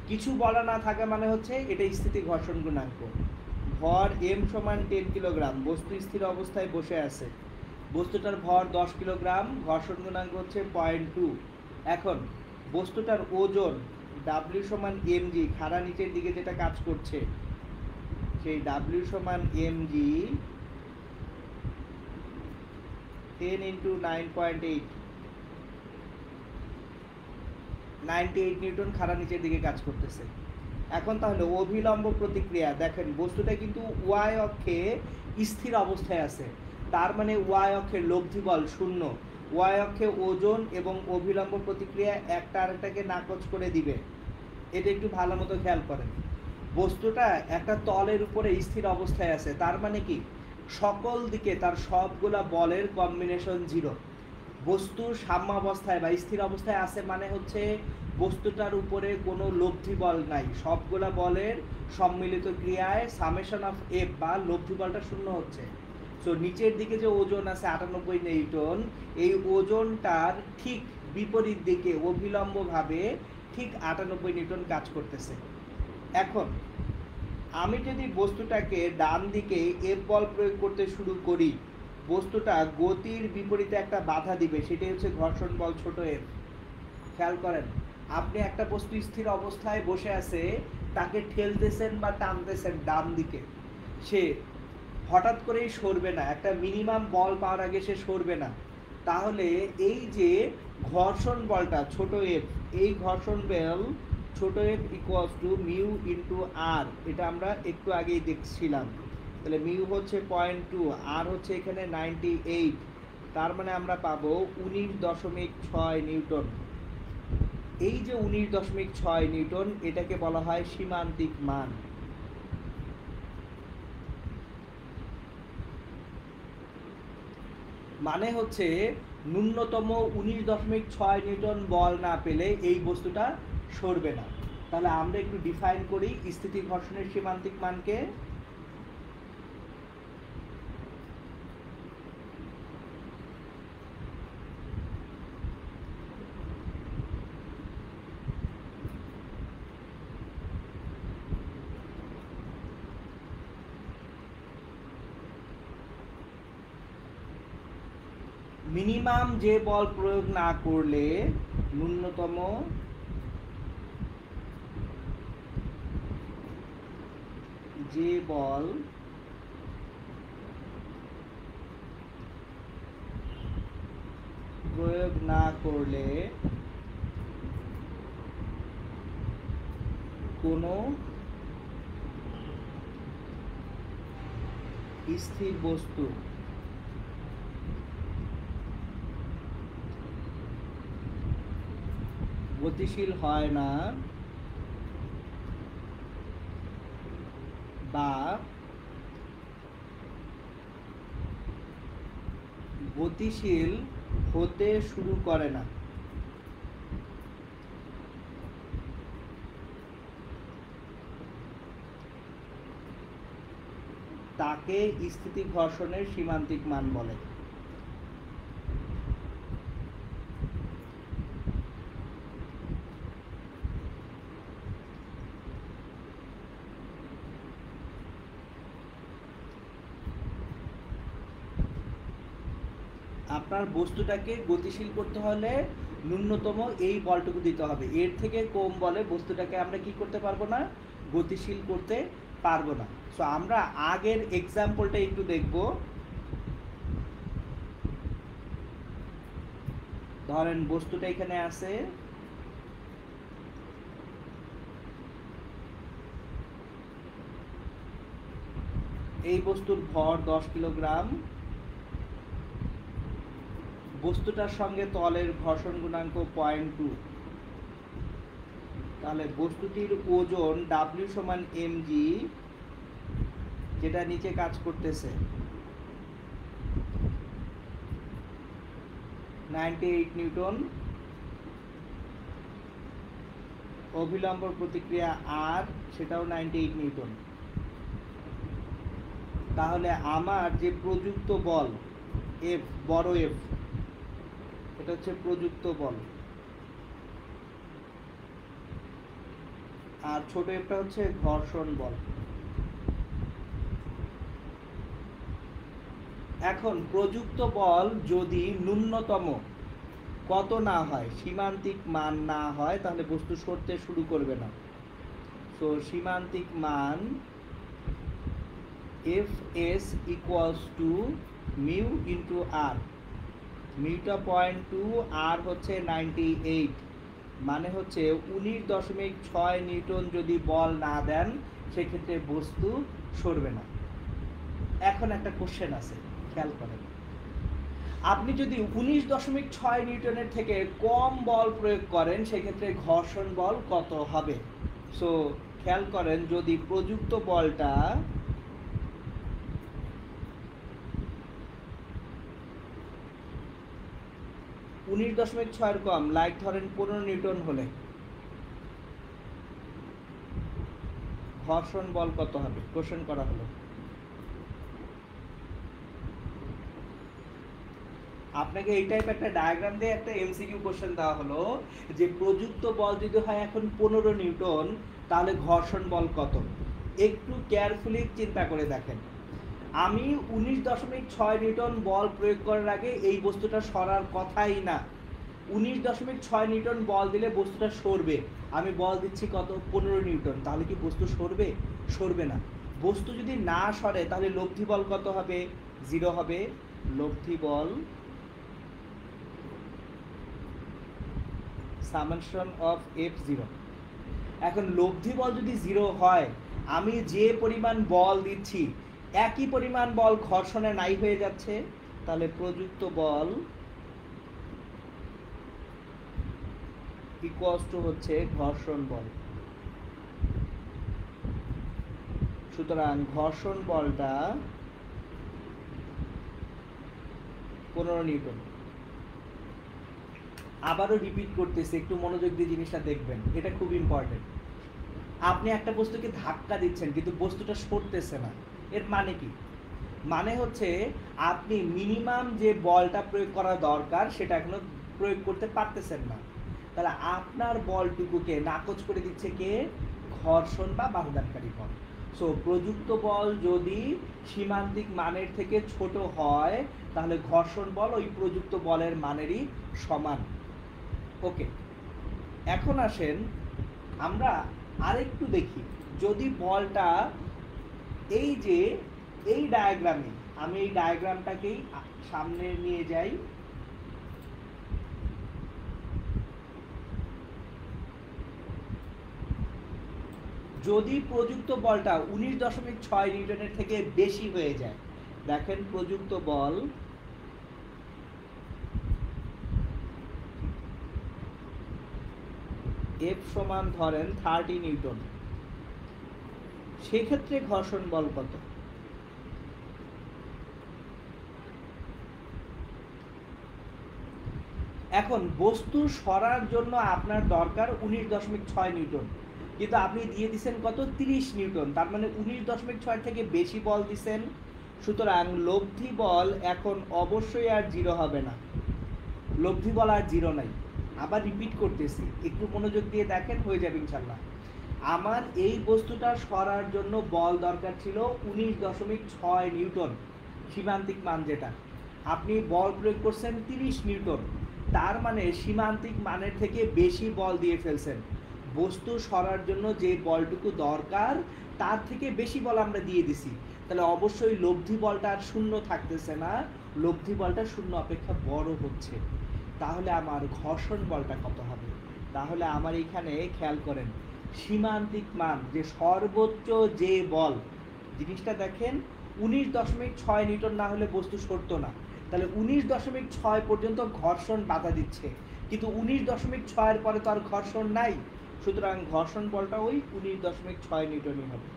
কিছু বলা না থাকা মানে হচ্ছে এটা স্থিতি ঘর্ষণ গুণাঙ্ক। ভর এম সমান 10 কিলোগ্রাম, বস্তু স্থির অবস্থায় বসে আছে, বস্তুটার ভর 10 কিলোগ্রাম, ঘর্ষণ গুণাঙ্ক হচ্ছে 0.2। এখন বস্তুটার ওজন ডাব্লিউ সমান এমজি, খাড়া নিচের দিকে যেটা কাজ করছে সেই ডাব্লিউ সমান এমজি 10 ইন্টু 9.8, 98 নিউটন খাড়া নিচের দিকে কাজ করতেছে। এখন তাহলে অভিলম্ব প্রতিক্রিয়া, দেখেন বস্তুটা কিন্তু ওয়াই অক্ষে স্থির অবস্থায় আছে, তার মানে ওয়াই অক্ষের লব্ধি বল শূন্য, ওয়াই অক্ষে ওজন এবং অভিলম্ব প্রতিক্রিয়া একটা আরেকটাকে নাকচ করে দিবে। এটা একটু ভালো মতো খেয়াল করেন, বস্তুটা একটা তলের উপরে স্থির অবস্থায় আছে, তার মানে কি সকল দিকে তার সবগুলা বলের কম্বিনেশন 0। বস্তু সাম্যাবস্থায় বা স্থির অবস্থায় আছে মানে হচ্ছে বস্তুটার উপরে কোনো লব্ধি বল নাই, সবগুলা বলের সম্মিলিত ক্রিয়ায় সামেশন অফ এফ বা লব্ধি বলটা শূন্য হচ্ছে। সো নিচের দিকে যে ওজন আছে 98 নিউটন, এই ওজনটার ঠিক বিপরীত দিকে অভিলম্বভাবে ঠিক 98 নিউটন কাজ করতেছে। এখন আমি যদি বস্তুটাকে ডান দিকে এফ বল প্রয়োগ করতে শুরু করি, বস্তুটা গতির বিপরীতে একটা বাধা দিবে, সেটাই হচ্ছে ঘর্ষণ বল ছোট এফ। খেয়াল করেন, আপনি একটা বস্তু স্থির অবস্থায় বসে আছে, তাকে ঠেলতেছেন বা টানতেছেন ডান দিকে, সে হঠাৎ করেই সরবে না, একটা মিনিমাম বল পাওয়ার আগে সে সরবে না। তাহলে এই যে ঘর্ষণ বলটা ছোট এফ, এই ঘর্ষণ বল ছোট f equals to mu into r, এটা আমরা একটু আগেই দেখছিলাম। তাহলে মিউ হচ্ছে 0.2, আর হচ্ছে এখানে 98, তার মানে আমরা পাবো 19.6 নিউটন। এই যে 19.6 নিউটন, এটাকে বলা হয় সীমান্তিক মান। মানে হচ্ছে ন্যূনতম 19.6 নিউটন বল না পেলে এই বস্তুটা সরবে না। তাহলে আমরা একটু ডিফাইন করি স্থিতি ঘর্ষণের সীমান্তিক মানকে। মিনিমাম যে বল প্রয়োগ না করলে ন্যূনতম যে বল প্রয়োগ না করলে কোনো স্থির বস্তু গতিশীল হয় না বা গতিশীল হতে শুরু করে না, তাকে স্থিতি ঘর্ষণের সীমান্তিক মান বলে। আপনার বস্তুটাকে গতিশীল করতে হলে ন্যূনতম এই বলটুকু দিতে হবে, এর থেকে কম বলে বস্তুটাকে আমরা কি করতে পারবো না, গতিশীল করতে পারবো না। সো আমরা আগের এক্সাম্পলটা একটু দেখব। ধরেন বস্তুটা এখানে আছে, এই বস্তুর ভর 10 কিলোগ্রাম, বস্তুটার সঙ্গে তলের ঘর্ষণ গুণাঙ্ক 0.2, তাহলে বস্তুটির ওজন W সমান mg, যেটা নিচে কাজ করতেছে 98 নিউটন, অভিলম্ব প্রতিক্রিয়া R, সেটাও 98 নিউটন। তাহলে আমার যে প্রযুক্ত বল F, বড় F, এটা হচ্ছে প্রযুক্ত বল, আর ছোট Fটা হচ্ছে ঘর্ষণ বল। এখন প্রযুক্ত বল যদি ন্যূনতম কত না হয়, সীমান্তিক মান না হয়, তাহলে বস্তু সরতে শুরু করবে না। সো সীমান্তিক মান Fs equals to mu into r, মিউটা 0.2, আর হচ্ছে 98, মানে হচ্ছে 19.6 নিউটন যদি বল না দেন সেক্ষেত্রে বস্তু সরবে না। এখন একটা কোশ্চেন আছে, খেয়াল করেন, আপনি যদি 19.6 নিউটনের থেকে কম বল প্রয়োগ করেন সেক্ষেত্রে ঘর্ষণ বল কত হবে? সো খেয়াল করেন, যদি প্রযুক্ত বলটা উনিশ দশমিক ছয়ের কম, লাইক ধরেন 15 নিউটন হলে ঘর্ষণ বল কত হবে? কোশ্চেন করা হলো। আপনাকে এই টাইপ একটা ডায়াগ্রাম দিয়ে একটা এমসিকিউ কোশ্চেন দেওয়া হলো যে প্রযুক্ত বল যদি হয় এখন 15 নিউটন, তাহলে ঘর্ষণ বল কত? একটু কেয়ারফুলি চিন্তা করে দেখেন, আমি 19.6 নিউটন বল প্রয়োগ করার আগে এই বস্তুটা সরার কথাই না। 19.6 নিউটন বল দিলে বস্তুটা সরবে, আমি বল দিচ্ছি কত? 15 নিউটন, তাহলে কি বস্তু সরবে? সরবে না। বস্তু যদি না সরে তাহলে লব্ধি বল কত হবে? 0 হবে। লব্ধি বল সামেশন অফ F0। এখন লব্ধি বল যদি 0 হয়, আমি যে পরিমাণ বল দিচ্ছি একই পরিমাণ বল ঘর্ষণে নাই হয়ে যাচ্ছে, তাহলে প্রযুক্ত বল ইকুয়ালস টু হচ্ছে ঘর্ষণ বল। সুতরাং ঘর্ষণ বলটা 15 নিউটন। আবারও রিপিট করতেছি, একটু মনোযোগ দিয়ে জিনিসটা দেখবেন, এটা খুব ইম্পর্টেন্ট। আপনি একটা বস্তুকে ধাক্কা দিচ্ছেন কিন্তু বস্তুটা সরতেছে না, এর মানে কি? মানে হচ্ছে আপনি মিনিমাম যে বলটা প্রয়োগ করা দরকার সেটা এখনো প্রয়োগ করতে পারতেছেন না। তাহলে আপনার বলটুকুকে নাকচ করে দিচ্ছে কে? ঘর্ষণ বা বাহুদানকারী বল। সো প্রযুক্ত বল যদি সীমান্তিক মানের থেকে ছোট হয় তাহলে ঘর্ষণ বল ওই প্রযুক্ত বলের মানেরই সমান। ওকে, এখন আসেন আমরা আরেকটু দেখি, যদি বলটা এই যে এই ডায়াগ্রামে, আমি এই ডায়াগ্রামটাকেই সামনে নিয়ে যাই, যদি প্রযুক্ত বলটা 19.6 নিউটনের থেকে বেশি হয়ে যায়, দেখেন প্রযুক্ত বল F সমান ধরেন 30 নিউটন, সেক্ষেত্রে ঘর্ষণ বল কত? এখন বস্তু সরার জন্য আপনার দরকার 19.6 নিউটন, কিন্তু আপনি দিয়ে দিচ্ছেন কত? 30 নিউটন, তার মানে 19.6 থেকে বেশি বল দিচ্ছেন। সুতরাং লব্ধি বল এখন অবশ্যই আর 0 হবে না, লব্ধি বল আর 0 নাই। আবার রিপিট করতেছি, একটু মনোযোগ দিয়ে দেখেন, হয়ে যাবে ইনশাল্লাহ। আমার এই বস্তুটা সরার জন্য বল দরকার ছিল 19.6 নিউটন, সীমান্তিক মান যেটা, আপনি বল প্রয়োগ করছেন 30 নিউটন, তার মানে সীমান্তিক মানের থেকে বেশি বল দিয়ে ফেলছেন। বস্তু সরার জন্য যে বলটুকু দরকার তার থেকে বেশি বল আমরা দিয়ে দিছি, তাহলে অবশ্যই লব্ধি বলটা আর শূন্য থাকতেছে না, লব্ধি বলটা শূন্য অপেক্ষা বড় হচ্ছে। তাহলে আমার ঘর্ষণ বলটা কত হবে? তাহলে আমার এখানে খেয়াল করেন, সীমান্তিক মান যে সর্বোচ্চ যে বল, জিনিসটা দেখেন 19.6 নিউটন না হলে বস্তু সরতো না। তাহলে 19.6 পর্যন্ত ঘর্ষণ বাধা দিচ্ছে, কিন্তু 19.6 এর পরে তো আর ঘর্ষণ নাই, সুতরাং ঘর্ষণ বলটা ওই 19.6 নিউটনই হবে।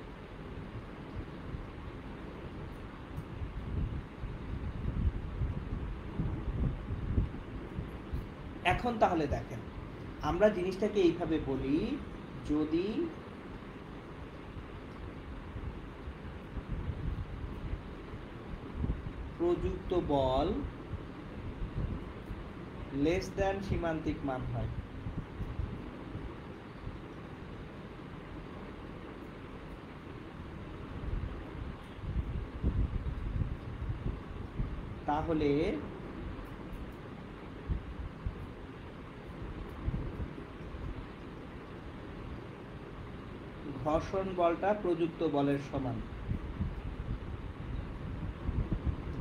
এখন তাহলে দেখেন, আমরা জিনিসটাকে এইভাবে বলি, যদি প্রযুক্ত বল লেস দ্যান সীমান্তিক মান হয়, তাহলে ঘর্ষণ বলটা প্রযুক্ত বলের সমান।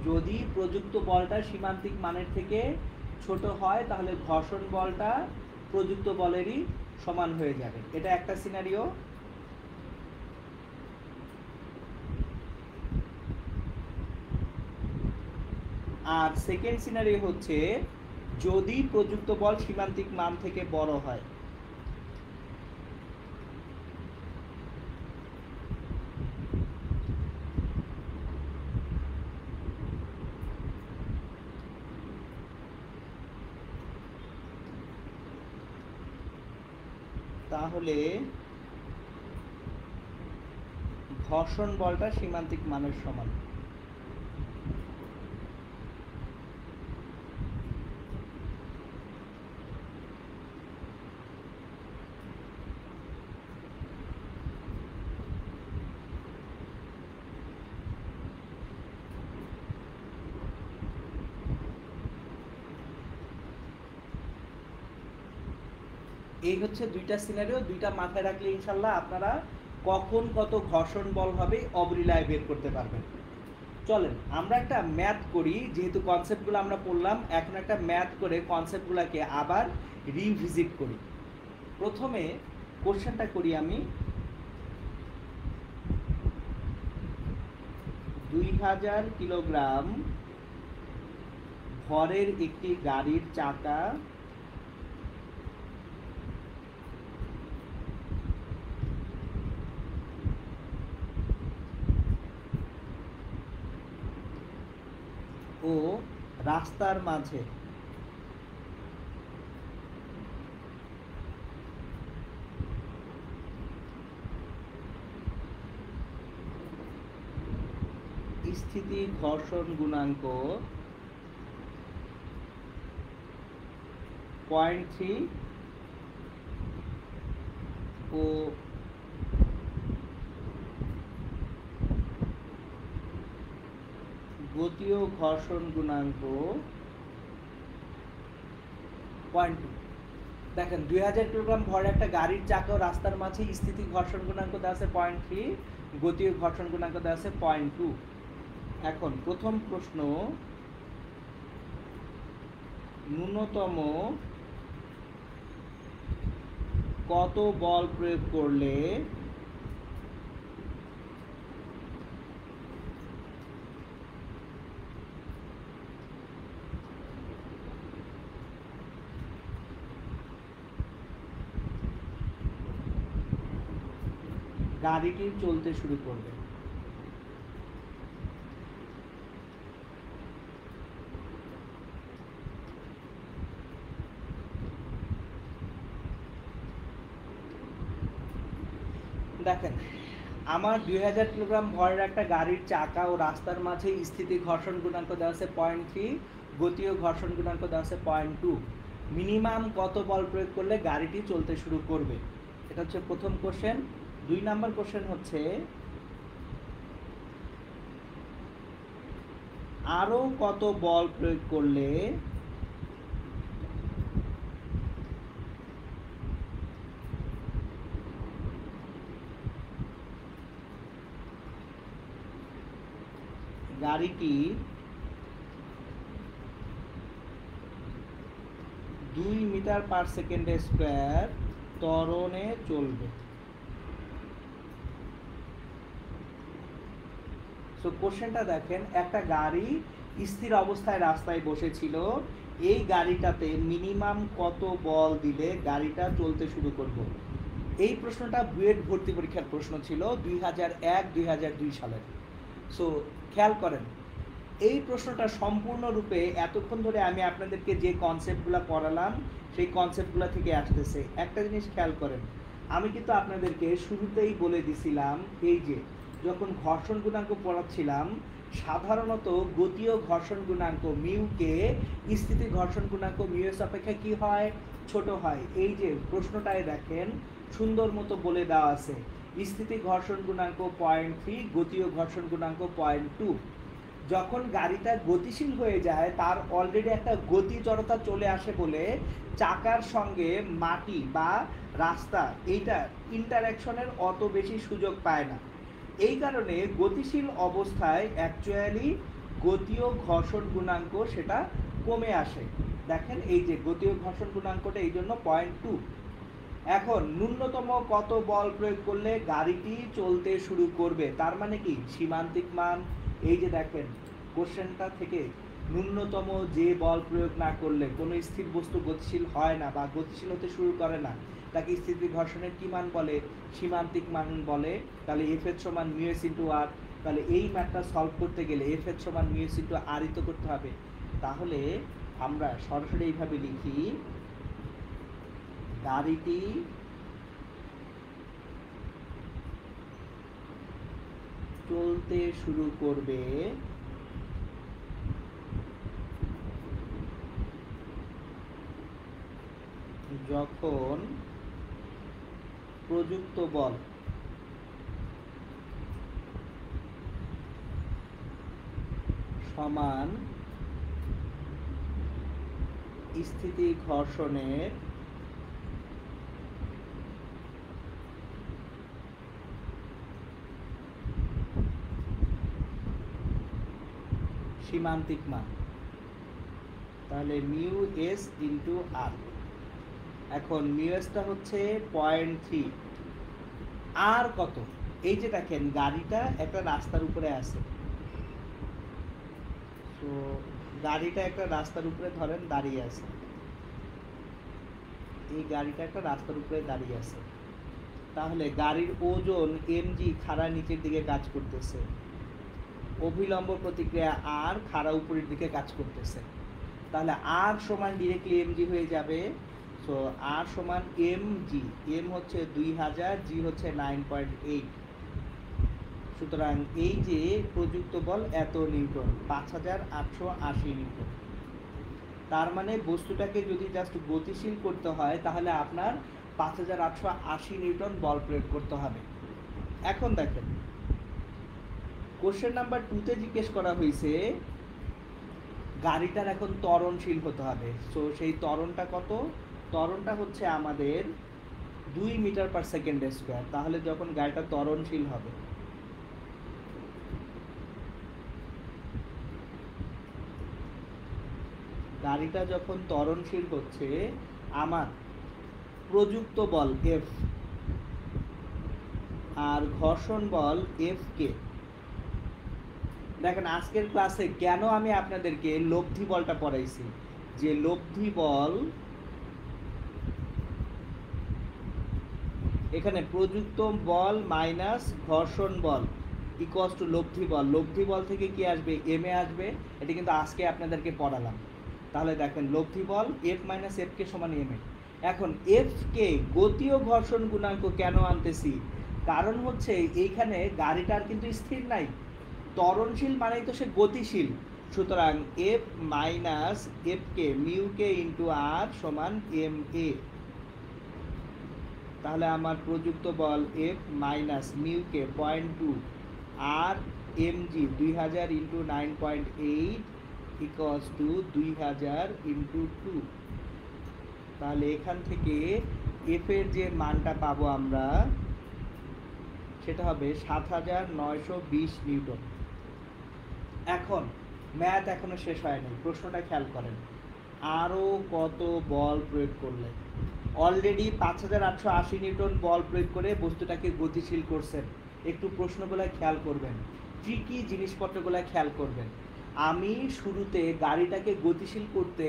যদি প্রযুক্ত বলটা সীমান্তিক মানের থেকে ছোট হয় তাহলে ঘর্ষণ বলটা প্রযুক্ত বলেরই সমান হয়ে যাবে। এটা একটা সিনারিও। আর সেকেন্ড সিনারিও হচ্ছে যদি প্রযুক্ত বল সীমান্তিক মান থেকে বড় হয়। তাহলে ঘর্ষণ বলটা সীমান্তিক মানের সমান। এই হচ্ছে দুইটা সিনারিও, দুইটা মাথায় রাখলে ইনশাল্লাহ আপনারা কখন কত ঘর্ষণ বল হবে অবলীলায় বের করতে পারবেন। চলেন আমরা একটা ম্যাথ করি, যেহেতু কনসেপ্টগুলো আমরা পড়লাম, এখন একটা ম্যাথ করে কনসেপ্টগুলোকে আবার রিভিজিট করি। প্রথমে কোশ্চেনটা করি আমি, 2000 কিলোগ্রাম ভরের একটি গাড়ির চাকা ও রাস্তার মাঝে স্থিতি ঘর্ষণ গুণাঙ্ক 0.3 ও গতীয় ঘর্ষণ গুণাঙ্ক 0.2। দেখেন 2000 কিলোগ্রাম ভরের একটা গাড়ির চাকা ও রাস্তার মাঝে স্থিতি ঘর্ষণ গুণাঙ্ক দেওয়া আছে 0.3, গতীয় ঘর্ষণ গুণাঙ্ক দেওয়া আছে 0.2। এখন প্রথম প্রশ্ন, ন্যূনতম কত বল প্রয়োগ করলে গাড়িটি চলতে শুরু করবে? দেখেন আমার 2000 কিলোগ্রাম ভরের একটা গাড়ির চাকা ও রাস্তার মাঝে স্থিতি ঘর্ষণ গুণাঙ্ক দেওয়া আছে 0.3, গতীয় ঘর্ষণ গুণাঙ্ক দেওয়া আছে 0.2। মিনিমাম কত বল প্রয়োগ করলে গাড়িটি চলতে শুরু করবে, এটা হচ্ছে প্রথম কোশ্চেন। 2 নাম্বার কোশ্চেন হচ্ছে আরো কত বল প্রয়োগ করলে গাড়িটি 2 মিটার পার সেকেন্ড স্কোয়ার ত্বরণে চলবে। সো কোশ্চেনটা দেখেন, একটা গাড়ি স্থির অবস্থায় রাস্তায় বসেছিল, এই গাড়িটাতে মিনিমাম কত বল দিলে গাড়িটা চলতে শুরু করব। এই প্রশ্নটা বুয়েট ভর্তি পরীক্ষার প্রশ্ন ছিল 2001-2002 সালের। সো খেয়াল করেন, এই প্রশ্নটা সম্পূর্ণরূপে এতক্ষণ ধরে আমি আপনাদেরকে যে কনসেপ্টগুলো পড়ালাম সেই কনসেপ্টগুলো থেকে আসতেছে। একটা জিনিস খেয়াল করেন, আমি কিন্তু আপনাদেরকে শুরুতেই বলে দিছিলাম, এই যে যখন ঘর্ষণ গুণাঙ্ক পড়াচ্ছিলাম, সাধারণত গতীয় ঘর্ষণ গুণাঙ্ক মিউকে স্থিতি ঘর্ষণ গুণাঙ্ক মিউএস অপেক্ষা কি হয়, ছোট হয়। এই যে প্রশ্নটায় দেখেন সুন্দর মতো বলে দেওয়া আছে, স্থিতি ঘর্ষণ গুণাঙ্ক 0.3, গতীয় ঘর্ষণ গুণাঙ্ক 0.2। যখন গাড়িটা গতিশীল হয়ে যায়, তার অলরেডি একটা গতি জড়তা চলে আসে বলে চাকার সঙ্গে মাটি বা রাস্তা এইটা ইন্টারঅ্যাকশনের অত বেশি সুযোগ পায় না। এই কারণে গতিশীল অবস্থায় অ্যাকচুয়ালি গতীয় ঘর্ষণ গুণাঙ্ক সেটা কমে আসে। দেখেন এই যে গতীয় ঘর্ষণ গুণাঙ্কটা এই জন্য 0.2। এখন ন্যূনতম কত বল প্রয়োগ করলে গাড়িটি চলতে শুরু করবে, তার মানে কি সীমান্তিক মান। এই যে দেখেন কোশ্চেনটা থেকে ন্যূনতম যে বল প্রয়োগ না করলে কোনো স্থির বস্তু গতিশীল হয় না বা গতিশীল হতে শুরু করে না, তাকে স্থিতি ঘর্ষণের কি মান বলে, সীমান্তিক মান বলে। তাহলে এফ এর সমান মিউএস ইন্টু আর, তাহলে এই ম্যাথটা সলভ করতে গেলে এফ এর সমান মিউএস ইন্টু আর তো করতে হবে। তাহলে আমরা সরাসরি এইভাবে লিখি, গাড়িটি চলতে শুরু করবে যখন প্রযুক্ত বল সমান স্থিতি ঘর্ষণের সীমান্তিক মান। তাহলে মিউ এস ইন্টু আর। এখন মিউ এসটা হচ্ছে 0.3, আর কত, এই যে দেখেন গাড়িটা একটা রাস্তার উপরে আছে। তো গাড়িটা একটা রাস্তার উপরে ধরেন দাঁড়িয়ে আছে, এই গাড়িটা একটা রাস্তার উপরে দাঁড়িয়ে আছে। তাহলে গাড়ির ওজন এমজি খাড়া নিচের দিকে কাজ করতেছে, অভিলম্ব প্রতিক্রিয়া আর খাড়া উপরের দিকে কাজ করতেছে। তাহলে আর সমান ডিরেক্টলি এমজি হয়ে যাবে। সো আর সমান এমজি, এম হচ্ছে 2000, জি হচ্ছে 9.8। সুতরাং এই যে প্রযুক্ত বল এত নিউটন, 5880 নিউটন। তার মানে বস্তুটাকে যদি জাস্ট গতিশীল করতে হয় তাহলে আপনার 5880 নিউটন বল প্রয়োগ করতে হবে। এখন দেখেন কোশ্চেন নাম্বার 2তে জিজ্ঞেস করা হয়েছে গাড়িটার এখন ত্বরণশীল হতে হবে। সো সেই ত্বরণটা কত, ত্বরণটা হচ্ছে আমাদের 2 মিটার পার সেকেন্ড স্কোয়ার। তাহলে যখন গাড়িটা ত্বরণশীল হবে, গাড়িটা যখন ত্বরণশীল হচ্ছে, আমার প্রযুক্ত বল এফ আর ঘর্ষণ বল এফ কে। দেখেন আজকের ক্লাসে কেন আমি আপনাদেরকে লব্ধি বলটা পড়াইছি, যে লব্ধি বল এখানে প্রযুক্ত বল মাইনাস ঘর্ষণ বল ইকুয়ালস টু লব্ধি বল। লব্ধি বল থেকে কি আসবে, এম এ আসবে। এটা কিন্তু আজকে আপনাদেরকে পড়ালাম। তাহলে দেখেন লব্ধি বল এফ মাইনাস এফ কে সমান এম এ। এখন এফ কে গতীয় ঘর্ষণ গুণাঙ্ক কেন আনতেছি, কারণ হচ্ছে এইখানে গাড়িটার কিন্তু স্থির নাই, ত্বরণশীল মানেই তো সে গতিশীল। সুতরাং f minus f k mu k into r সমান এম এ। তাহলে আমার প্রযুক্ত বল f minus mu k 0.2 r m g 2000 into 9.8 equals to 2000 into 2। তাহলে এখান থেকে এফ এর যে মানটা পাবো আমরা সেটা হবে 7920 নিউটন। এখন ম্যাথ এখনো শেষ হয়নি, প্রশ্নটা খেয়াল করেন। আরও কত বল প্রয়োগ করলে। অলরেডি 5880 নিউটন বল প্রয়োগ করে বস্তুটাকে গতিশীল করছেন। একটু প্রশ্নগুলো খেয়াল করবেন, ট্রিকি জিনিসপত্রগুলো খেয়াল করবেন। আমি শুরুতে গাড়িটাকে গতিশীল করতে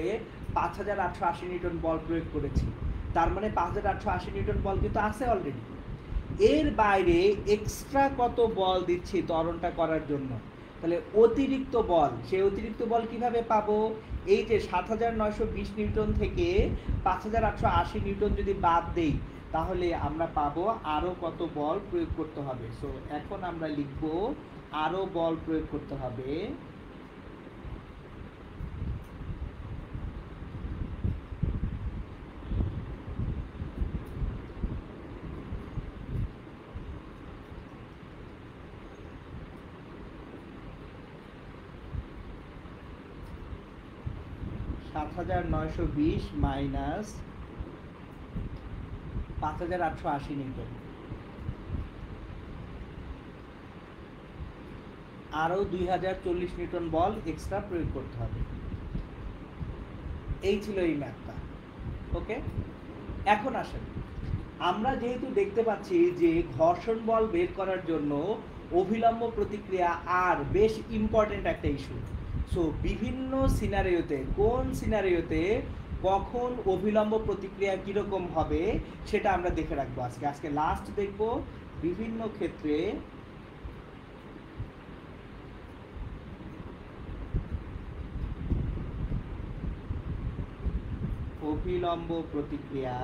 5880 নিউটন বল প্রয়োগ করেছি, তার মানে 5880 নিউটন বল কিন্তু আছে অলরেডি। এর বাইরে এক্সট্রা কত বল দিচ্ছি ত্বরণটা করার জন্য, তাহলে অতিরিক্ত বল। সেই অতিরিক্ত বল কিভাবে পাবো? এই যে 7920 নিউটন থেকে 5880 নিউটন যদি বাদ দেই, তাহলে আমরা পাবো আরও কত বল প্রয়োগ করতে হবে। সো এখন আমরা লিখব আরও বল প্রয়োগ করতে হবে। (7920 মাইনাস 5880 নিউটন) আরও 2040 নিউটন বল এক্সট্রা প্রয়োগ করতে হবে। এই ছিল এই ম্যাথটা। ওকে, এখন আসেন, আমরা যেহেতু দেখতে পাচ্ছি যে ঘর্ষণ বল বের করার জন্য অভিলম্ব প্রতিক্রিয়া আর বেশ ইম্পর্টেন্ট একটা ইস্যু। সো বিভিন্ন সিনারিওতে, কোন সিনারিওতে কখন অভিলম্ব প্রতিক্রিয়া কীরকম হবে সেটা আমরা দেখে রাখবো। আজকে লাস্ট দেখব বিভিন্ন ক্ষেত্রে অভিলম্ব প্রতিক্রিয়া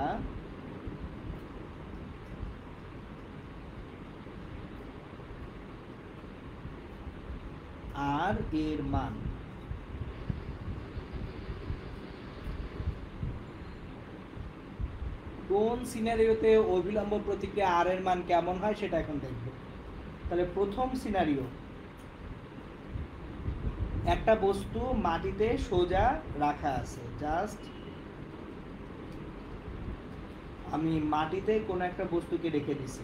আর এর মান। কোন সিনারিওতে অভিলম্ব প্রতিক্রিয়া আর এর মান কেমন হয় সেটা এখন দেখব। তাহলে প্রথম সিনারিও, একটা বস্তু মাটিতে সোজা রাখা আছে। জাস্ট আমি মাটিতে কোনো একটা বস্তুকে রেখে দিছি,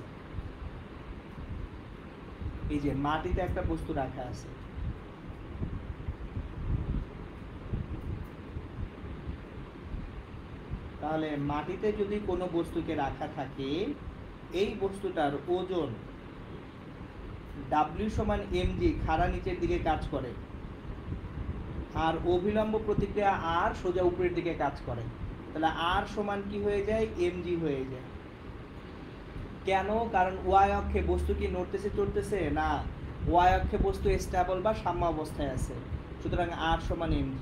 এই যে মাটিতে একটা বস্তু রাখা আছে। তাহলে মাটিতে যদি কোনো বস্তুকে রাখা থাকে, এই বস্তুটার ওজন W সমান mg খাড়া নিচের দিকে কাজ করে, আর অভিলম্ব প্রতিক্রিয়া আর সোজা উপরের দিকে কাজ করে। তাহলে আর সমান কি হয়ে যায়? mg হয়ে যায়। কেন? কারণ ওয়াই অক্ষে বস্তু কি নড়তেছে চড়তেছে না, ওয়াই অক্ষে বস্তু স্টেবল বা সাম্য অবস্থায় আছে, সুতরাং আর সমান mg।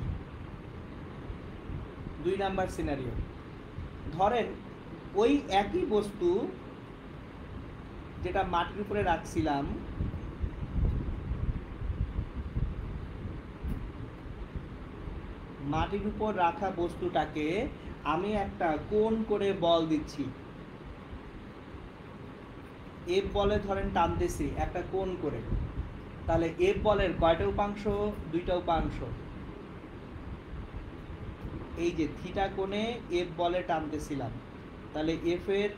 2 নাম্বার সিনারিও, ধরেন ওই একই বস্তু যেটা মাটির উপরে রাখছিলাম, মাটির উপর রাখা বস্তুটাকে আমি একটা কোণ করে বল দিচ্ছি, এফ বলে ধরেন টানতেছি একটা কোণ করে। তাহলে এফ বলের কয়টা উপাংশ? 2টা উপাংশ। এই যে থিটা কোণে এফ বলে টানতেছিলাম, তাহলে এফ এর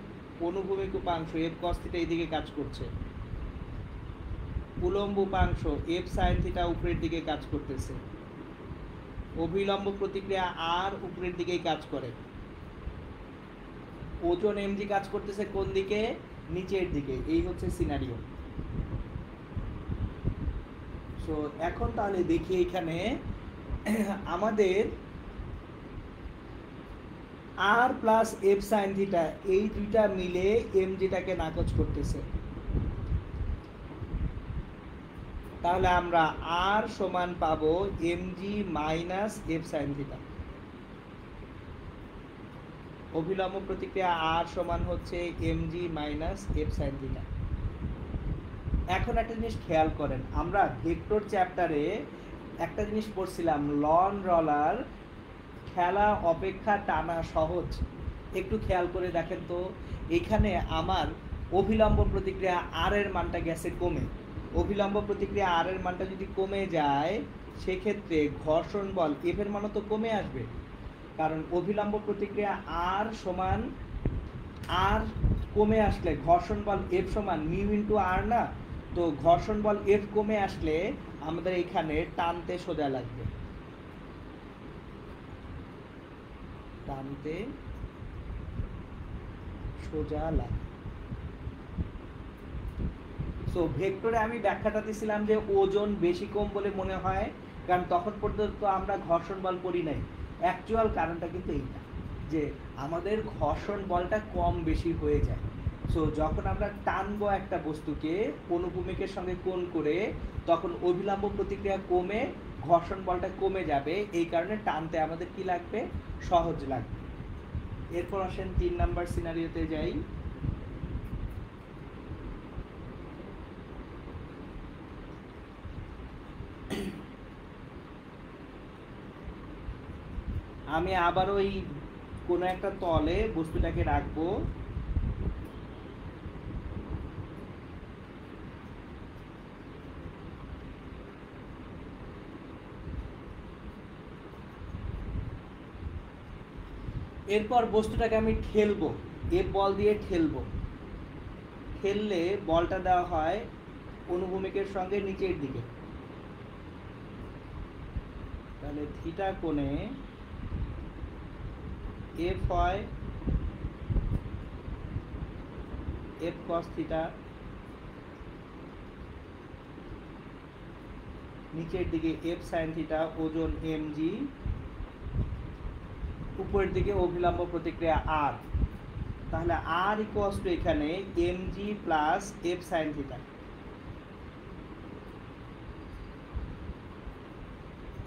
অনুভূমিক উপাংশ এফ কস থিটা এইদিকে কাজ করছে, উলম্ব উপাংশ এফ সাইন থিটা উপরের দিকে কাজ করতেছে, অভিলম্ব প্রতিক্রিয়া আর উপরের দিকেই কাজ করে, ওজন এমজি কাজ করতেছে কোন দিকে? নিচের দিকে। এই হচ্ছে সিনারিও। সো এখন তাহলে দেখি এখানে আমাদের আর প্লাস এফ সাইন থিটা এই দুইটা মিলে এমজিটাকে নাকচ করতেছে। তাহলে আমরা আর সমান পাবো mg minus F sine theta. অভিলম্ব প্রতিক্রিয়া আর সমান হচ্ছে mg minus F sine theta. এখন একটা জিনিস খেয়াল করেন, আমরা ভেক্টর চ্যাপ্টারে একটা জিনিস পড়ছিলাম, লন রলার খেলা অপেক্ষা টানা সহজ। একটু খেয়াল করে দেখেন তো, এখানে আমার অভিলম্ব প্রতিক্রিয়া আর এর মানটা গেছে কমে। অভিলম্ব প্রতিক্রিয়া আর এর মানটা যদি কমে যায়, সেক্ষেত্রে ঘর্ষণ বল এফ এর মানও তো কমে আসবে, কারণ অভিলম্ব প্রতিক্রিয়া আর সমান আর কমে আসলে ঘর্ষণ বল এফ সমান মিউ ইন্টু আর না, তো ঘর্ষণ বল এফ কমে আসলে আমাদের এখানে টানতে সোজা লাগবে। টানতে সোজা লাগে। সো ভেক্টরে আমি ব্যাখ্যাটা দিছিলাম যে ওজন বেশি কম বলে মনে হয়, কারণ তখন পর্যন্ত আমরা ঘর্ষণ বল পড়ি নাই। অ্যাকচুয়াল কারণটা কিন্তু এইটা, যে আমাদের ঘর্ষণ বলটা কম বেশি হয়ে যায়। সো যখন আমরা টানবো একটা বস্তুকে অনুভূমিকের সঙ্গে কোণ করে, তখন অভিলম্ব প্রতিক্রিয়া কমে ঘর্ষণ বলটা কমে যাবে। এই কারণে টানতে আমাদের কি লাগবে? সহজ লাগবে। এরপর আসেন 3 নাম্বার সিনারিওতে যাই। আমি আবার ওই কোনো একটা তলে বস্তুটাকে রাখবো। এরপর বস্তুটাকে আমি ঠেলবো, এফ বল দিয়ে ঠেলবো। ঠেললে বলটা দেওয়া হয় অনুভূমিকের সঙ্গে নিচের দিকে। তাহলে থিটা কোণে এফ হয় এফ কস থিটা, নিচের দিকে এফ সাইন থিটা, ওজন এম জি, উপরের দিকে অভিলম্ব প্রতিক্রিয়া আর। তাহলে আর ইকুয়ালস টু এখানে M G plus F sine theta.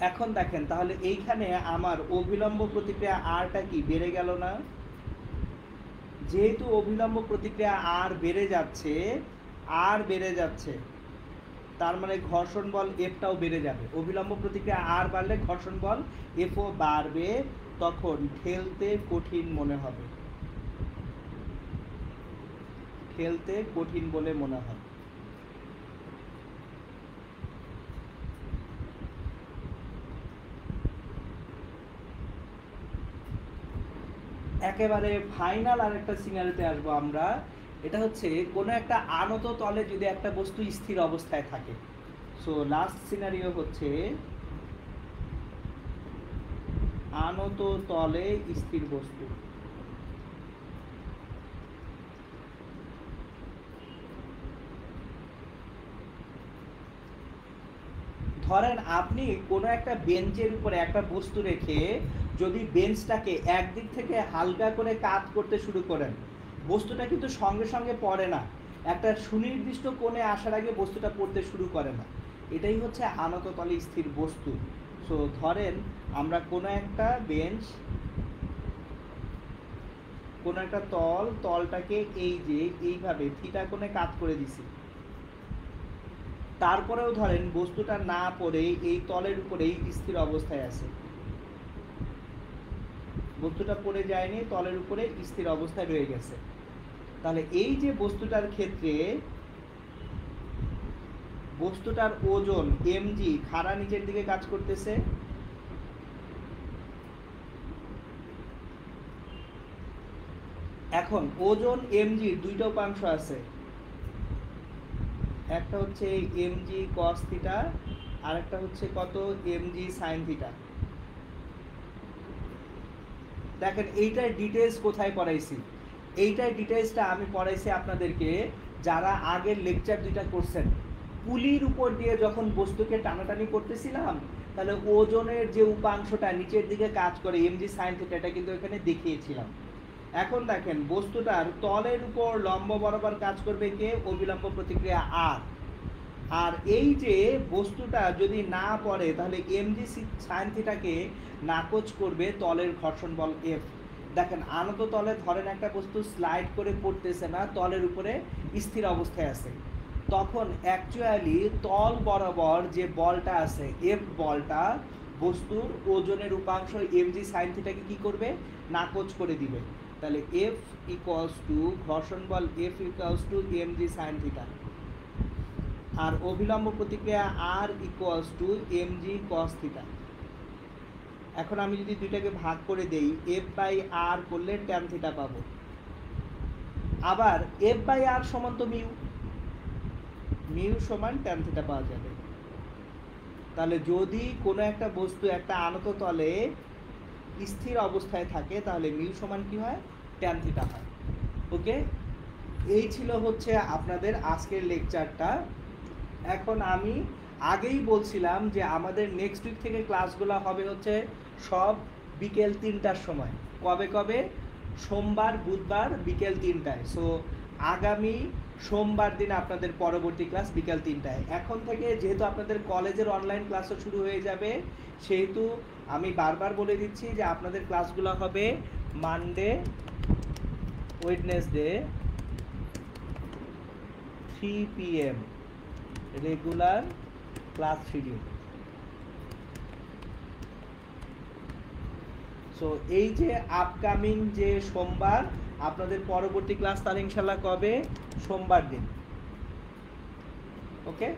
এখন দেখেন তাহলে এইখানে আমার অভিলম্ব প্রতিক্রিয়া আরটা কি বেড়ে গেল না? যেহেতু অভিলম্ব প্রতিক্রিয়া আর বেড়ে যাচ্ছে, তার মানে ঘর্ষণ বল এফটাও বেড়ে যাবে। অভিলম্ব প্রতিক্রিয়া আর বাড়লে ঘর্ষণ বল এফও বাড়বে, তখন ঠেলতে কঠিন মনে হবে, ঠেলতে কঠিন বলে মনে হয়। একেবারে ফাইনাল আরেকটা সিনারিওতে আসবো আমরা। এটা হচ্ছে কোনো একটা আনত তলে যদি একটা বস্তু স্থির অবস্থায় থাকে। সো লাস্ট সিনারিও হচ্ছে আনত তলে স্থির বস্তু। ধরেন আপনি কোনো একটা বেঞ্চের উপরে একটা বস্তু রেখে যদি বেঞ্চটাকে একদিক থেকে হালকা করে কাত করতে শুরু করেন, বস্তুটা কিন্তু সঙ্গে সঙ্গে পড়ে না, একটা সুনির্দিষ্ট কোণে আসার আগে বস্তুটা পড়তে শুরু করে না। এটাই হচ্ছে আনত তলে স্থির বস্তু। সো ধরেন আমরা কোনো একটা বেঞ্চ, কোনো একটা তলটাকে এই যে এইভাবে থিটা কোণে কাত করে দিছি। তারপরেও ধরেন বস্তুটা না পড়ে এই তলের উপরেই স্থির অবস্থায় আছে, বস্তুটা পড়ে যায়নি, তলের উপরে স্থির অবস্থায় রয়ে গেছে। তাহলে এই যে বস্তুটার ক্ষেত্রে বস্তুটার ওজন এমজি খাড়া নিচের দিকে কাজ করতেছে, এখন ওজন এমজির দুইটা উপাংশ আছে, একটা হচ্ছে এমজি কস থিটা আর একটা হচ্ছে কত এমজি সাইন থিটা। দেখেন এইটার ডিটেইলস কোথায় পড়াইছি? এইটার ডিটেইলসটা আমি পড়াইছি আপনাদেরকে যারা আগের লেকচার দুইটা করছেন। পুলির উপর দিয়ে যখন বস্তুকে টানাটানি করতেছিলাম, তাহলে ওজনের যে উপাংশটা নিচের দিকে কাজ করে এমজি সাইন থিটা, এটা কিন্তু এখানে দেখিয়েছিলাম। এখন দেখেন বস্তুটার তলের উপর লম্ব বরাবর কাজ করবে কে? অভিলম্ব প্রতিক্রিয়া আর। আর এই যে বস্তুটা যদি না পড়ে, তাহলে এমজি সাইন থিটাকে নাকচ করবে তলের ঘর্ষণ বল এফ। দেখেন আনত তলে ধরেন একটা বস্তু স্লাইড করে পড়তেছে না, তলের উপরে স্থির অবস্থায় আছে, তখন অ্যাকচুয়ালি তল বরাবর যে বলটা আছে এফ বলটা বস্তুর ওজনের উপাংশ এমজি সাইন থিটাকে কি করবে? নাকচ করে দিবে। তাহলে এফ ইকুয়ালস টু ঘর্ষণ বল f equals to m g sine theta, আর অভিলম্ব প্রতিক্রিয়া r equals to m g cos theta. এখন আমি যদি দুইটাকে ভাগ করে দেই, এফ বাই আর করলে ট্যান থিটা পাবো। আবার এফ বাই আর সমান তো মিউ, মিউ সমান ট্যান থিটা পাওয়া যাবে। তাহলে যদি কোনো একটা বস্তু একটা আনত তলে স্থির অবস্থায় থাকে তাহলে মিউ সমান কি হয়, ট্যান থিটা হয়। ওকে, এই ছিল হচ্ছে আপনাদের আজকের লেকচারটা। এখন আমি আগেই বলছিলাম যে আমাদের নেক্সট উইক থেকে ক্লাসগুলো হবে হচ্ছে সব বিকেল 3টার সময়। কবে কবে? সোমবার বুধবার বিকেল 3টায়। সো আগামী সোমবার দিন আপনাদের পরবর্তী ক্লাস বিকেল 3টায়। এখন থেকে যেহেতু আপনাদের কলেজের অনলাইন ক্লাসও শুরু হয়ে যাবে, সেহেতু আমি বারবার বলে দিচ্ছি যে আপনাদের ক্লাসগুলো হবে Monday, Wednesday 3 PM regular class schedule. So এই যে আপকামিং যে সোমবার আপনাদের পরবর্তী ক্লাস, তাহলে ইনশাল্লাহ কবে? সোমবার দিন। ওকে,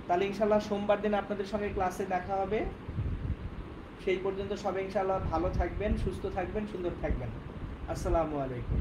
তাহলে ইনশাল্লাহ সোমবার দিন আপনাদের সঙ্গে ক্লাসে দেখা হবে। সেই পর্যন্ত সবাই ইনশাল্লাহ ভালো থাকবেন, সুস্থ থাকবেন, সুন্দর থাকবেন। আসসালামু আলাইকুম।